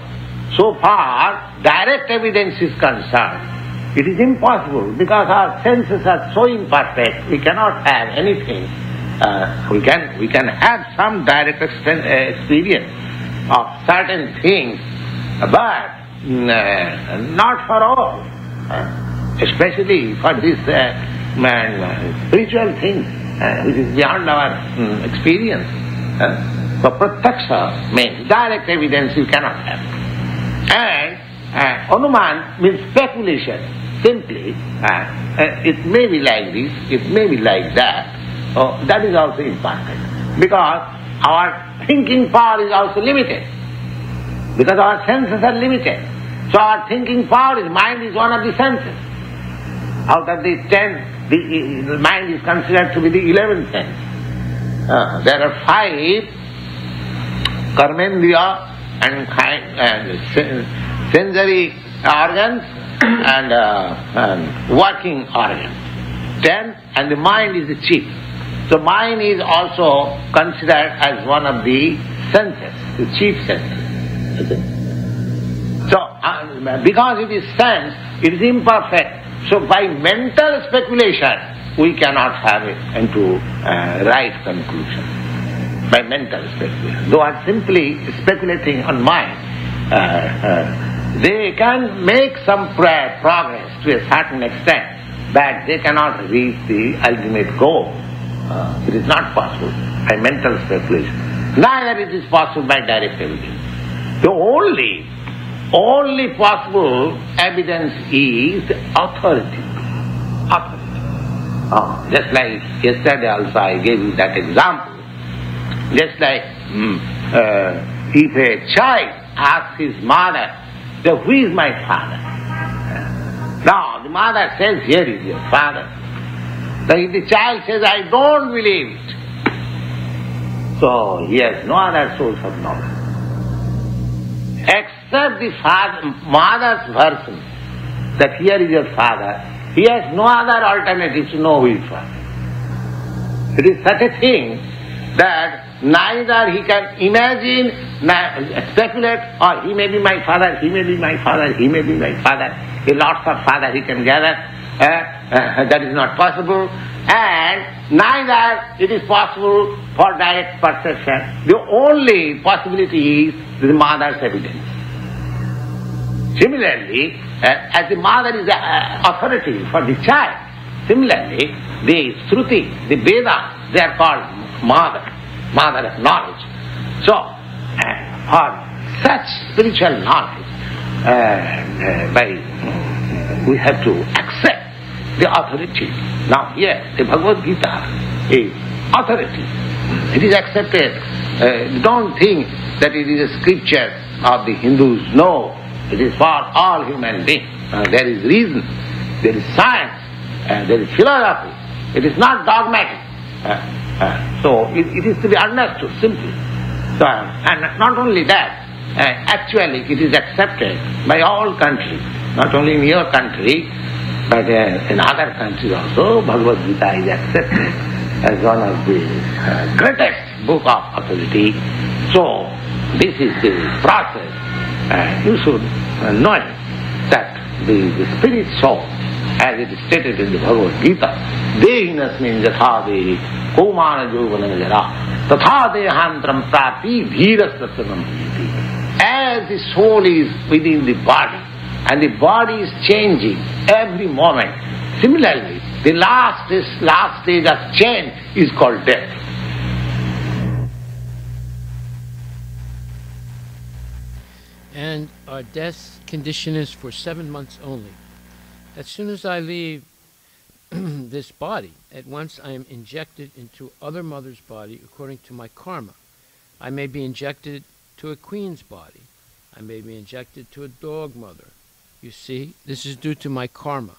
so far direct evidence is concerned, it is impossible because our senses are so imperfect, we cannot have anything. We can have some direct experience of certain things, but not for all. Especially for this spiritual things, which is beyond our experience. So pratyaksha means direct evidence you cannot have. And anuman means speculation. Simply, it may be like this, it may be like that. That is also imperfect. Because our thinking power is also limited. Because our senses are limited. So our thinking power is, mind is one of the senses. Out of the 10, the mind is considered to be the 11th sense. There are 5 karmendriya and sensory organs and working organs. 10, and the mind is the chief. So mind is also considered as one of the senses, the chief senses. Okay? So, because it is sense, it is imperfect. So by mental speculation, we cannot have it into right conclusion. By mental speculation. Though I am simply speculating on mind, they can make some progress to a certain extent, but they cannot reach the ultimate goal. It is not possible by mental speculation. Neither it is possible by direct evidence. The only possible evidence is authority. Just like yesterday also I gave you that example. Just like if a child asks his mother, who is my father? Now the mother says, here is your father. So if the child says, I don't believe it, so he has no other source of knowledge except the mother's version. that here is your father, he has no other alternative to know who is father. It is such a thing that neither he can imagine, speculate, or he may be my father, he may be my father, he may be my father. A lots of father he can gather. That is not possible. And neither it is possible for direct perception. The only possibility is the mother's evidence. Similarly, as the mother is the authority for the child, similarly, the Shruti, the Veda, they are called mother of knowledge. So, for such spiritual knowledge, we have to accept the authority. Now here, the Bhagavad Gita is authority. It is accepted. Don't think that it is a scripture of the Hindus. No, it is for all human beings. There is reason, there is science, there is philosophy. It is not dogmatic. So it is to be understood simply. So, and not only that, actually it is accepted by all countries, not only in your country, but in other countries also. Bhagavad Gita is accepted as one of the greatest book of authority. So this is the process. You should know that the spirit soul, as it is stated in the Bhagavad Gita, dehinasmin yatha dehi kaumana jovana jara tatha dehantram prapi dhirastasyanam bhajati. As the soul is within the body, and the body is changing every moment, similarly, the last stage of change is called death. And our death condition is for 7 months only. As soon as I leave this body, at once I am injected into other mother's body according to my karma. I may be injected to a queen's body. I may be injected to a dog mother. You see, this is due to my karma.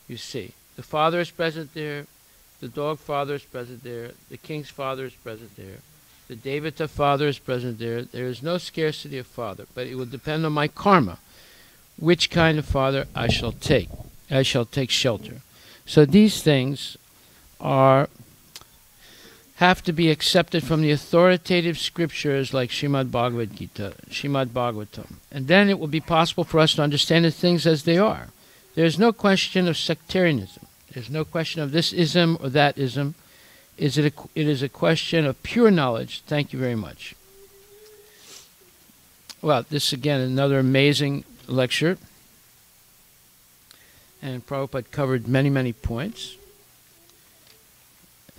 You see, the father is present there, the dog father is present there, the king's father is present there, the Devata father is present there. There is no scarcity of father, but it will depend on my karma, which kind of father I shall take. I shall take shelter. So these things have to be accepted from the authoritative scriptures like Srimad Bhagavad Gita, Srimad Bhagavatam. And then it will be possible for us to understand the things as they are. There is no question of sectarianism. There's no question of this ism or that ism. It is a question of pure knowledge. Thank you very much. Well, this again, another amazing lecture. And Prabhupada covered many, many points.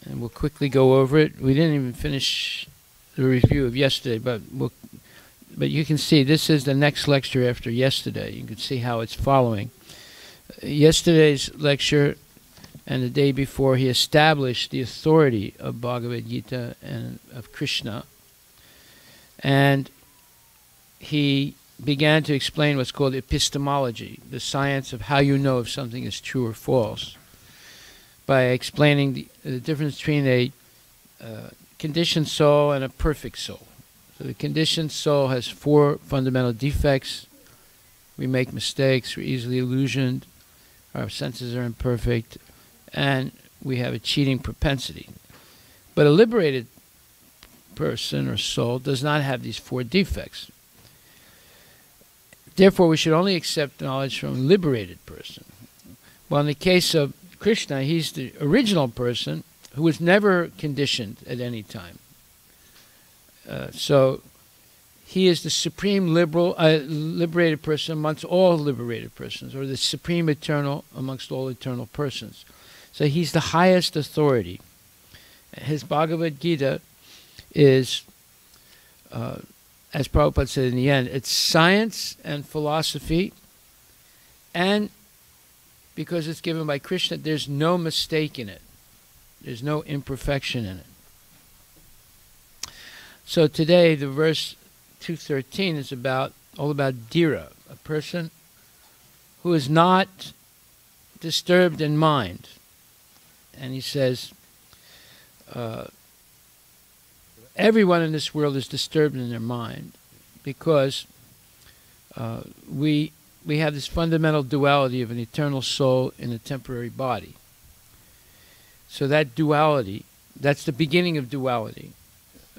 And we'll quickly go over it. We didn't even finish the review of yesterday, but you can see this is the next lecture after yesterday. You can see how it's following. Yesterday's lecture and the day before, he established the authority of Bhagavad Gita and of Krishna. And he began to explain what's called epistemology, the science of how you know if something is true or false, by explaining the difference between a conditioned soul and a perfect soul. So the conditioned soul has 4 fundamental defects. We make mistakes, we're easily illusioned, our senses are imperfect, and we have a cheating propensity. But a liberated person or soul does not have these 4 defects. Therefore, we should only accept knowledge from a liberated person. Well, in the case of Krishna, he's the original person who was never conditioned at any time. So he is the supreme liberated person amongst all liberated persons, or the supreme eternal amongst all eternal persons. So he's the highest authority. His Bhagavad Gita is, as Prabhupada said in the end, it's science and philosophy, and because it's given by Krishna, there's no mistake in it. There's no imperfection in it. So today, the verse 213 is all about Dhira, a person who is not disturbed in mind. And he says, everyone in this world is disturbed in their mind because we we have this fundamental duality of an eternal soul in a temporary body. So that duality, that's the beginning of duality.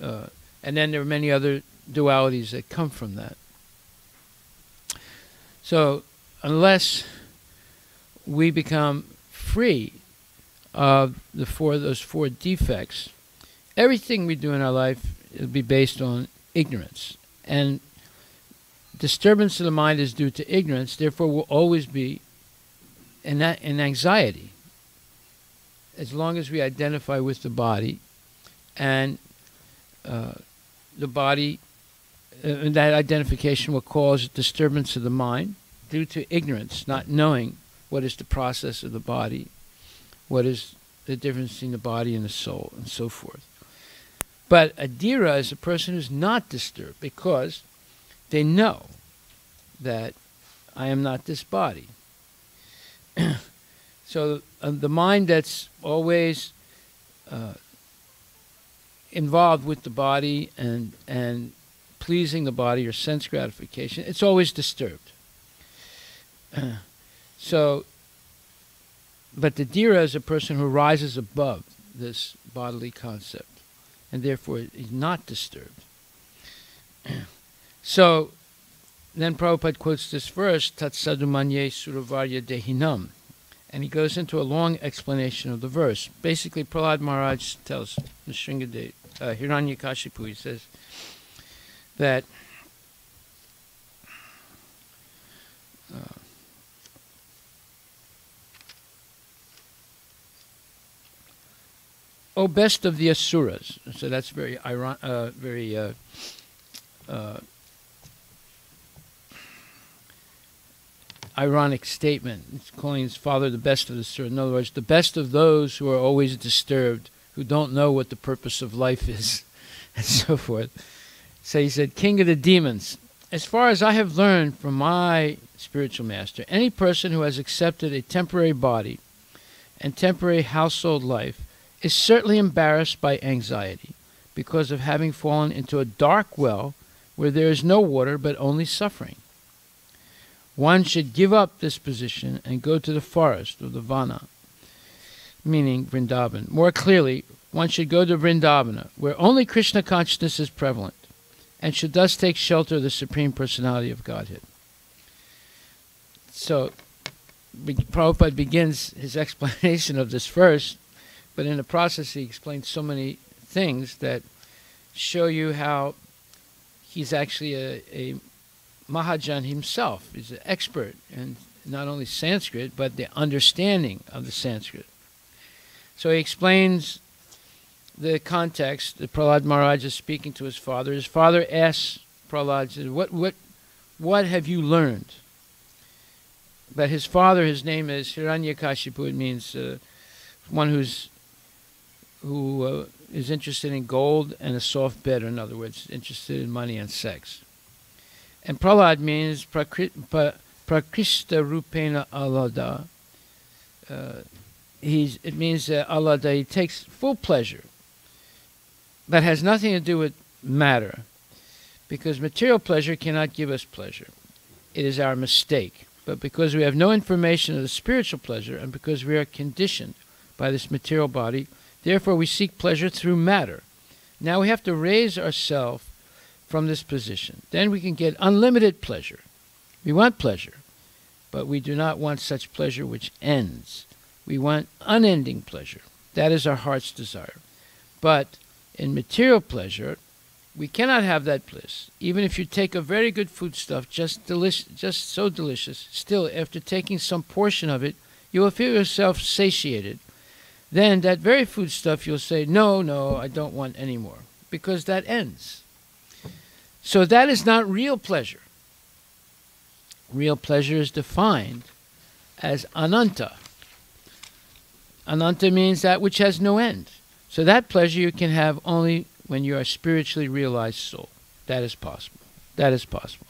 And then there are many other dualities that come from that. So unless we become free of those four defects, everything we do in our life will be based on ignorance. And disturbance of the mind is due to ignorance, therefore will always be in anxiety. As long as we identify with the body, and the body, that identification will cause disturbance of the mind due to ignorance, not knowing what is the process of the body, what is the difference between the body and the soul, and so forth. But adhira is a person who's not disturbed because they know that I am not this body. So the mind that's always involved with the body and pleasing the body or sense gratification, it's always disturbed. But the dhira is a person who rises above this bodily concept, and therefore is not disturbed. So then Prabhupada quotes this verse, Tat sadhumanye suravarya dehinam, and he goes into a long explanation of the verse. Basically, Prahlad Maharaj tells the Shringadev, Hiranyakashipu, he says that O best of the Asuras. So that's very ironic statement. It's calling his father the best of the Asuras. In other words, the best of those who are always disturbed, who don't know what the purpose of life is, and so forth. So he said, King of the demons, as far as I have learned from my spiritual master, any person who has accepted a temporary body and temporary household life is certainly embarrassed by anxiety because of having fallen into a dark well where there is no water but only suffering. One should give up this position and go to the forest or the vana, meaning Vrindavan. More clearly, one should go to Vrindavana, where only Krishna consciousness is prevalent, and should thus take shelter of the Supreme Personality of Godhead. So, Prabhupada begins his explanation of this verse, but in the process he explains so many things that show you how he's actually a Mahajan himself. He's an expert in not only Sanskrit, but the understanding of the Sanskrit. So he explains the context that Prahlad Maharaj is speaking to his father. His father asks Prahlad, what have you learned? But his father, his name is Hiranyakashipu. It means one who is interested in gold and a soft bed, or in other words, interested in money and sex. And Prahlad means Prakrishta Rupena Alada. It means Alada, he takes full pleasure. That has nothing to do with matter, because material pleasure cannot give us pleasure. It is our mistake. But because we have no information of the spiritual pleasure, and because we are conditioned by this material body, therefore we seek pleasure through matter. Now we have to raise ourselves from this position. Then we can get unlimited pleasure. We want pleasure, but we do not want such pleasure which ends. We want unending pleasure. That is our heart's desire. But in material pleasure, we cannot have that bliss. Even if you take a very good foodstuff, just so delicious, still after taking some portion of it, you will feel yourself satiated. Then that very foodstuff, you'll say, no, I don't want any more, because that ends. So that is not real pleasure. Real pleasure is defined as ananta. Ananta means that which has no end. So that pleasure you can have only when you are a spiritually realized soul. That is possible. That is possible.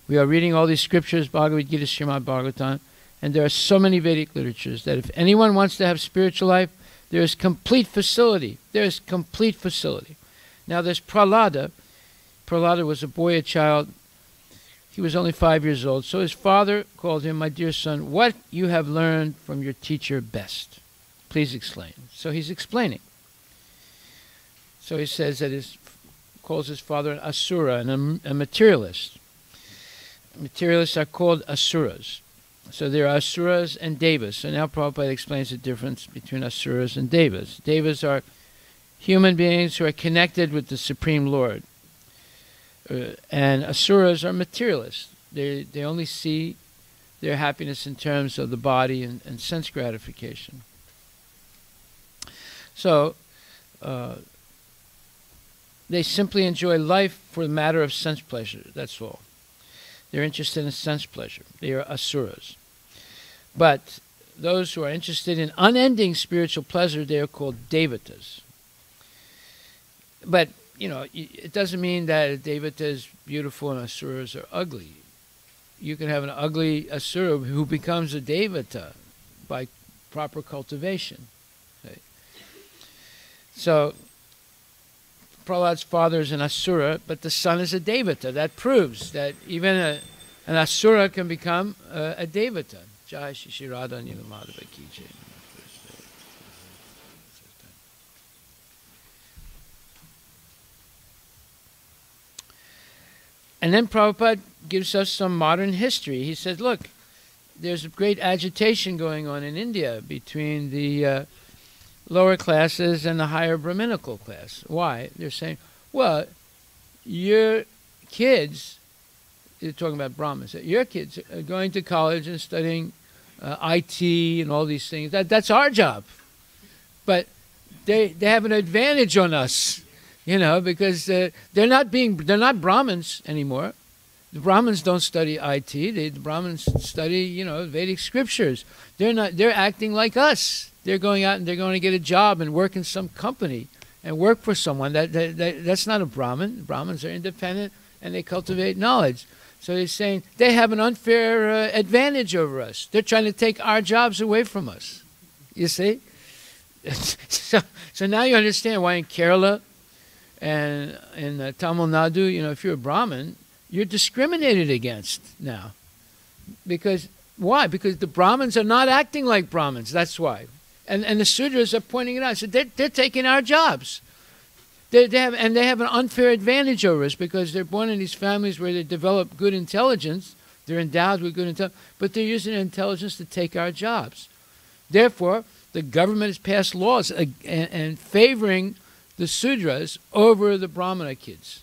We are reading all these scriptures, Bhagavad Gita, Srimad Bhagavatam, and there are so many Vedic literatures that if anyone wants to have spiritual life, there is complete facility. There is complete facility. Now there's Prahlada. Prahlada was a boy, a child. He was only 5 years old. So his father called him, "My dear son, what you have learned from your teacher best. Please explain." So he's explaining. So he says that calls his father an asura and a materialist. Materialists are called asuras. So there are asuras and devas. So now Prabhupada explains the difference between asuras and devas. Devas are human beings who are connected with the Supreme Lord. And asuras are materialists. They only see their happiness in terms of the body and sense gratification. So they simply enjoy life for the matter of sense pleasure. That's all. They're interested in sense pleasure. They are asuras. But those who are interested in unending spiritual pleasure, they are called devatas. But you know, it doesn't mean that a devata is beautiful and asuras are ugly. You can have an ugly asura who becomes a devata by proper cultivation. Okay. So, Prahlad's father is an asura, but the son is a devata. That proves that even an asura can become a devata. Jai Shri Radha Nilamadhava Ki Jai. And then Prabhupada gives us some modern history. He says, look, there's a great agitation going on in India between the lower classes and the higher Brahminical class. Why? They're saying, well, your kids, they're talking about Brahmins, your kids are going to college and studying IT and all these things. That's our job. But they have an advantage on us. You know, because they're not Brahmins anymore. The Brahmins don't study IT. The Brahmins study, you know, Vedic scriptures. They're acting like us. They're going out and they're going to get a job and work in some company and work for someone. That's not a Brahmin. Brahmins are independent and they cultivate knowledge. So they're saying they have an unfair advantage over us. They're trying to take our jobs away from us. You see? So now you understand why in Kerala and in Tamil Nadu, you know, if you're a Brahmin, you're discriminated against now. Because, why? Because the Brahmins are not acting like Brahmins, that's why. And the Sudras are pointing it out. So they're taking our jobs. They have an unfair advantage over us because they're born in these families where they develop good intelligence, they're endowed with good intelligence, but they're using their intelligence to take our jobs. Therefore, the government has passed laws and favoring the Sudras over the Brahmana kids,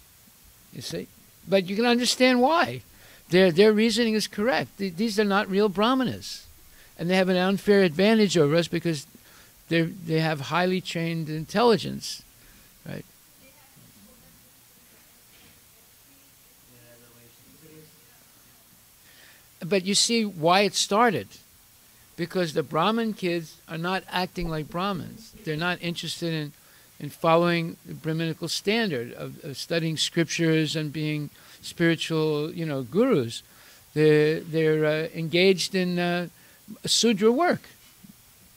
you see. But you can understand why. Their reasoning is correct. These are not real Brahmanas. And they have an unfair advantage over us because they have highly trained intelligence, right? But you see why it started. Because the Brahmin kids are not acting like Brahmins. They're not interested in following the Brahminical standard of studying scriptures and being spiritual, you know, gurus. They're engaged in Sudra work,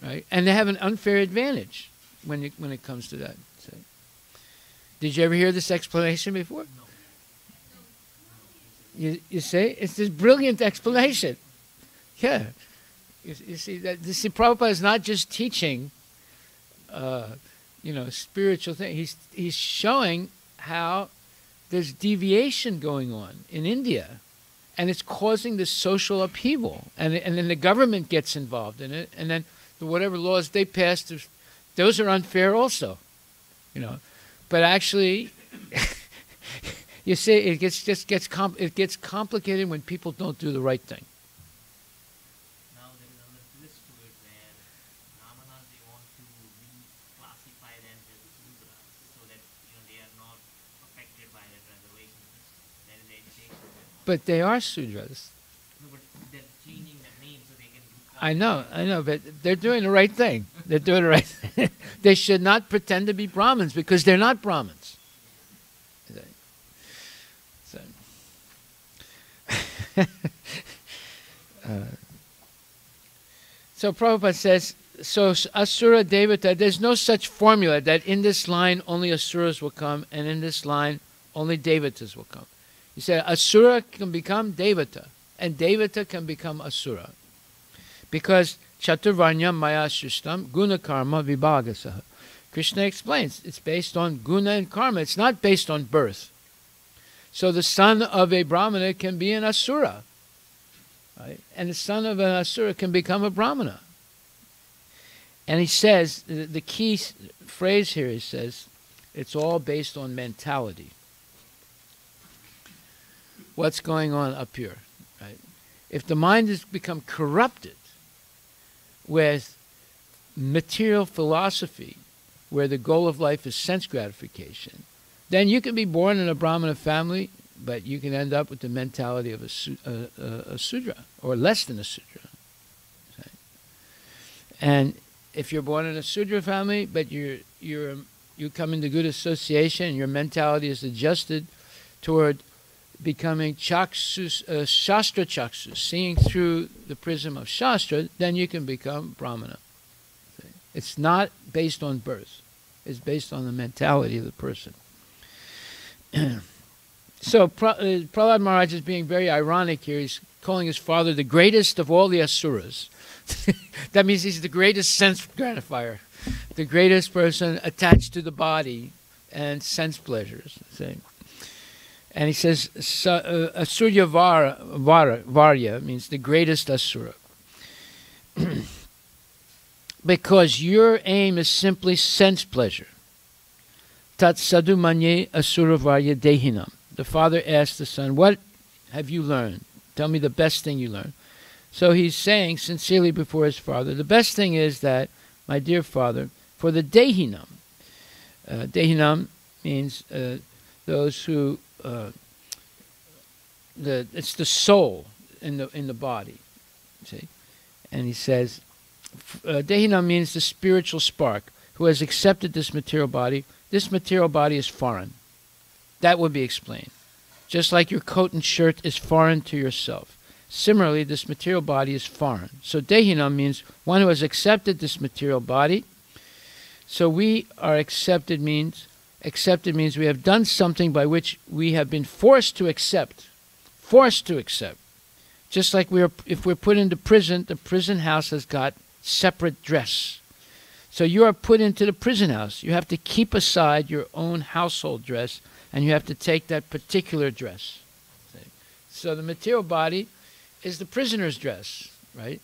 right? And they have an unfair advantage when it comes to that. So, did you ever hear this explanation before? No. You say it's this brilliant explanation. Yeah. You see Prabhupada is not just teaching you know, spiritual thing. He's showing how there's deviation going on in India, and it's causing this social upheaval, and then the government gets involved in it, and then whatever laws they pass, those are unfair also, you know. But actually, you see, it gets complicated when people don't do the right thing. But they are Sudras. No, but they're changing their name so they can do. I know, but they're doing the right thing. They're doing the right thing. They should not pretend to be Brahmins because they're not Brahmins. So Prabhupada says, so Asura Devata, there's no such formula that in this line only Asuras will come and in this line only Devatas will come. He said Asura can become Devata, and Devata can become Asura. Because Chaturvanya Maya Shristam Guna Karma Vibhagasaha. Krishna explains it's based on guna and karma. It's not based on birth. So the son of a Brahmana can be an Asura. Right? And the son of an Asura can become a Brahmana. And he says, the key phrase here, he says, it's all based on mentality. What's going on up here? Right? If the mind has become corrupted with material philosophy, where the goal of life is sense gratification, then you can be born in a Brahmana family, but you can end up with the mentality of a Sudra, or less than a Sudra. Okay? And if you're born in a Sudra family, but you come into good association, and your mentality is adjusted toward becoming Shastra Chaksus, seeing through the prism of Shastra, then you can become Brahmana. Okay? It's not based on birth. It's based on the mentality of the person. So Prahlad Maharaj is being very ironic here. He's calling his father the greatest of all the Asuras. That means he's the greatest sense gratifier, the greatest person attached to the body and sense pleasures. See? And he says, Asurya Varya means the greatest Asura. Because your aim is simply sense pleasure. Tat sadhu manye asura varya dehinam. The father asked the son, what have you learned? Tell me the best thing you learned. So he's saying sincerely before his father, the best thing is that, my dear father, for the dehinam. Dehinam means those who, it's the soul in the body. See? And he says, Dehinam means the spiritual spark who has accepted this material body. This material body is foreign. That would be explained. Just like your coat and shirt is foreign to yourself. Similarly, this material body is foreign. So Dehinam means one who has accepted this material body. So we are accepted means we have done something by which we have been forced to accept. Forced to accept. Just like if we're put into prison, the prison house has got separate dress. So you are put into the prison house. You have to keep aside your own household dress, and you have to take that particular dress. See? So the material body is the prisoner's dress, right?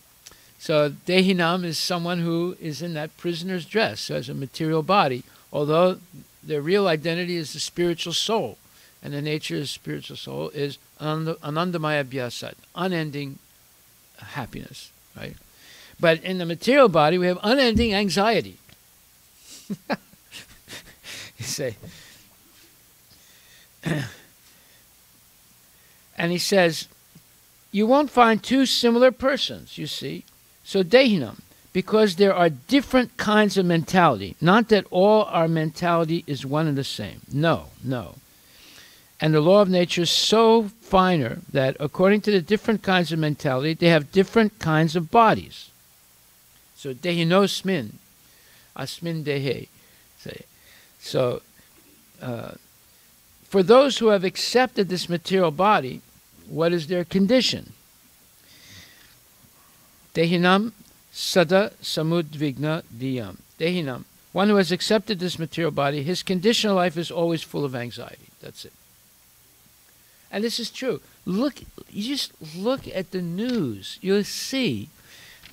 So Dehinam is someone who is in that prisoner's dress, so as a material body, although their real identity is the spiritual soul. And the nature of the spiritual soul is Anandamaya Bhyasat, unending happiness, right? But in the material body, we have unending anxiety. You say. And he says, you won't find two similar persons, you see. So Dehinam, because there are different kinds of mentality. Not that all our mentality is one and the same. No, no. And the law of nature is so finer that according to the different kinds of mentality, they have different kinds of bodies. So dehinosmin, asmin dehe. So for those who have accepted this material body, what is their condition? Dehinam sada samudvigna diyam. Dehinam, one who has accepted this material body, his conditional life is always full of anxiety. That's it. And this is true. You just look at the news. You'll see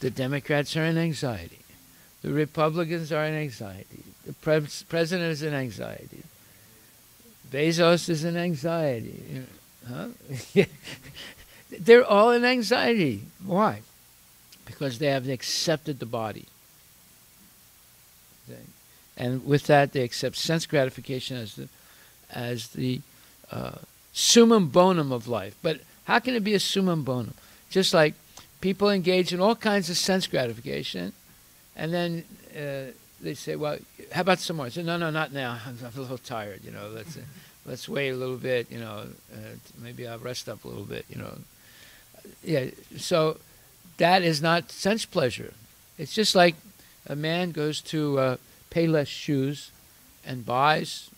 the Democrats are in anxiety. The Republicans are in anxiety. The president is in anxiety. Bezos is in anxiety. Huh? They're all in anxiety. Why? Because they haven't accepted the body. Okay? And with that, they accept sense gratification as the summum bonum of life. But how can it be a summum bonum? Just like people engage in all kinds of sense gratification, and then they say, well, how about some more? I say, no, not now. I'm a little tired, you know. Let's wait a little bit, you know. Maybe I'll rest up a little bit, you know. Yeah, so that is not sense pleasure. It's just like a man goes to Payless Shoes and buys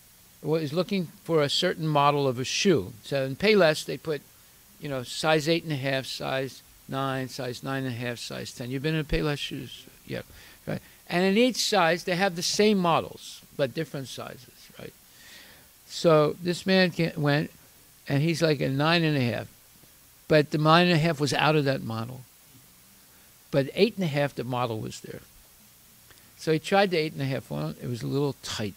was looking for a certain model of a shoe. So in Payless, they put, size 8.5, size 9, size 9.5, size 10. You've been in Payless shoes? Yeah, right. And in each size, they have the same models, but different sizes, right? So this man went, and he's like a 9.5. But the 9.5 was out of that model. But 8.5, the model was there. So he tried the 8.5 one. It was a little tight,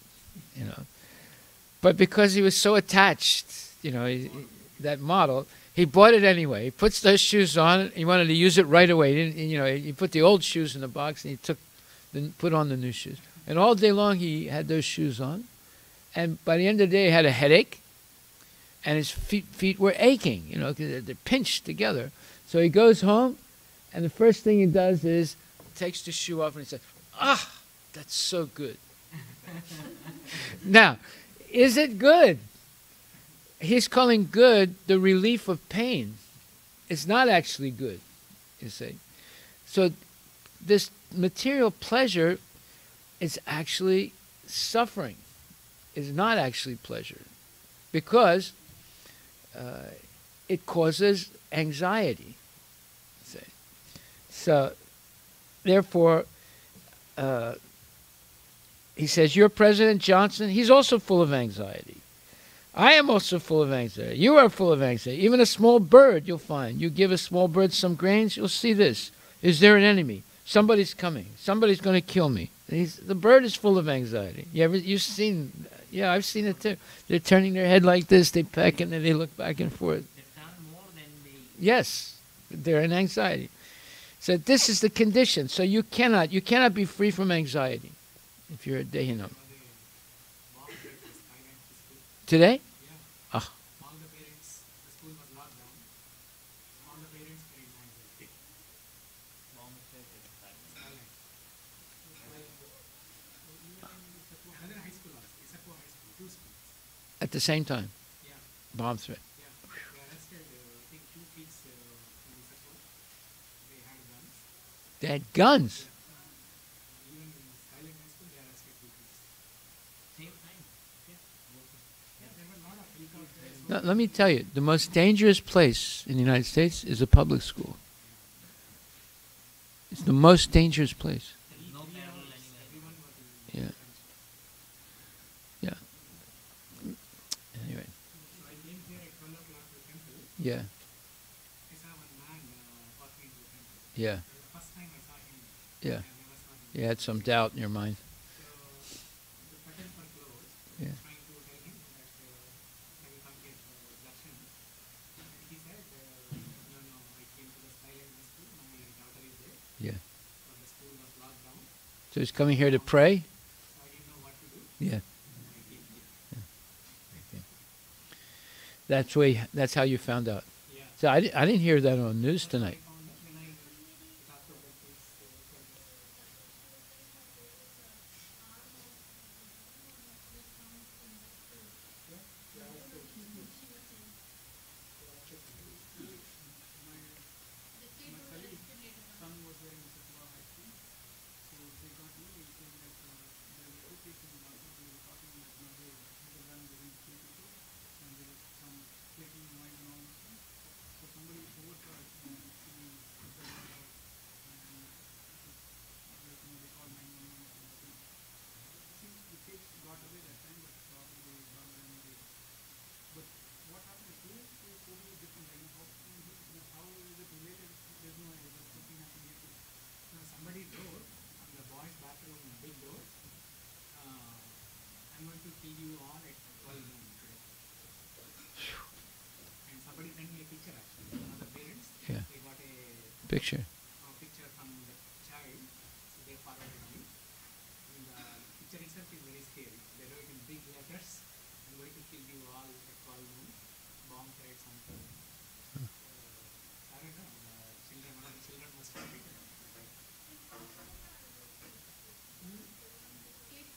But because he was so attached, that model, he bought it anyway. He puts those shoes on. He wanted to use it right away. He didn't, he put the old shoes in the box, and he put on the new shoes. And all day long, he had those shoes on. And by the end of the day, he had a headache. And his feet were aching, because they're pinched together. So he goes home, and the first thing he does is takes the shoe off, and he says, that's so good. Now, is it good? He's calling good the relief of pain. It's not actually good, you see. So this material pleasure is actually suffering. It's not actually pleasure, because it causes anxiety. See? So, therefore, he says, you're President Johnson. He's also full of anxiety. I am also full of anxiety. You are full of anxiety. Even a small bird, you'll find. You give a small bird some grains, you'll see this. Is there an enemy? Somebody's coming. Somebody's going to kill me. The bird is full of anxiety. You've seen, yeah, I've seen it too. They're turning their head like this, they peck, and then they look back and forth. They've done more than they... Yes, they're in anxiety. So this is the condition. So you cannot be free from anxiety if you're a Dehinam. Today? Yeah. All the parents, the school was locked down. All the parents were in anxiety. Another high school also, Issaquah High School, 2 schools. At the same time? Yeah. Bomb threat. Yeah. They arrested, I think, 2 kids from Issaquah. They had guns. They had guns? Even in Skyline High School, they arrested 2 kids. Same time. Yeah. Yeah, there were a lot of helicopters. Now, let me tell you, the most dangerous place in the United States is a public school. It's the most dangerous place. No parallel anywhere. Yeah. Yeah. Anyway. So I came here at 12 o'clock to the temple. Yeah. I saw one man walking into the temple. Yeah. It was the first time I saw him. Yeah. I never saw him. You had some doubt in your mind. So the curtains were closed. Yeah. I was trying to tell him that I will come get darshan. And he said, no, I came to the Skyline High School. My daughter is there. Yeah. So the school was locked down. So he's coming here to pray? So I didn't know what to do. Yeah. I came here. Okay. That's how you found out. Yeah. So I didn't hear that on news tonight. I found out when I talked about this. Son was there in Issaquah High School. So they got me and said that there were 2 kids in the bathroom. They were talking that they had a gun, they were going to kill people. And there was some clicking noise and all those things. So somebody overcharged and actually put the gun out. And they called 911 and everything. See, the kids got away that time, but probably they got them away. But what happened is two totally different. I know how is it related? There's no idea. There's something happening here too. So somebody door on the boys' bathroom, big door. I'm going to see you on at 12 noon today. And somebody sent me a picture actually. One of the parents. Yeah. They got a Picture.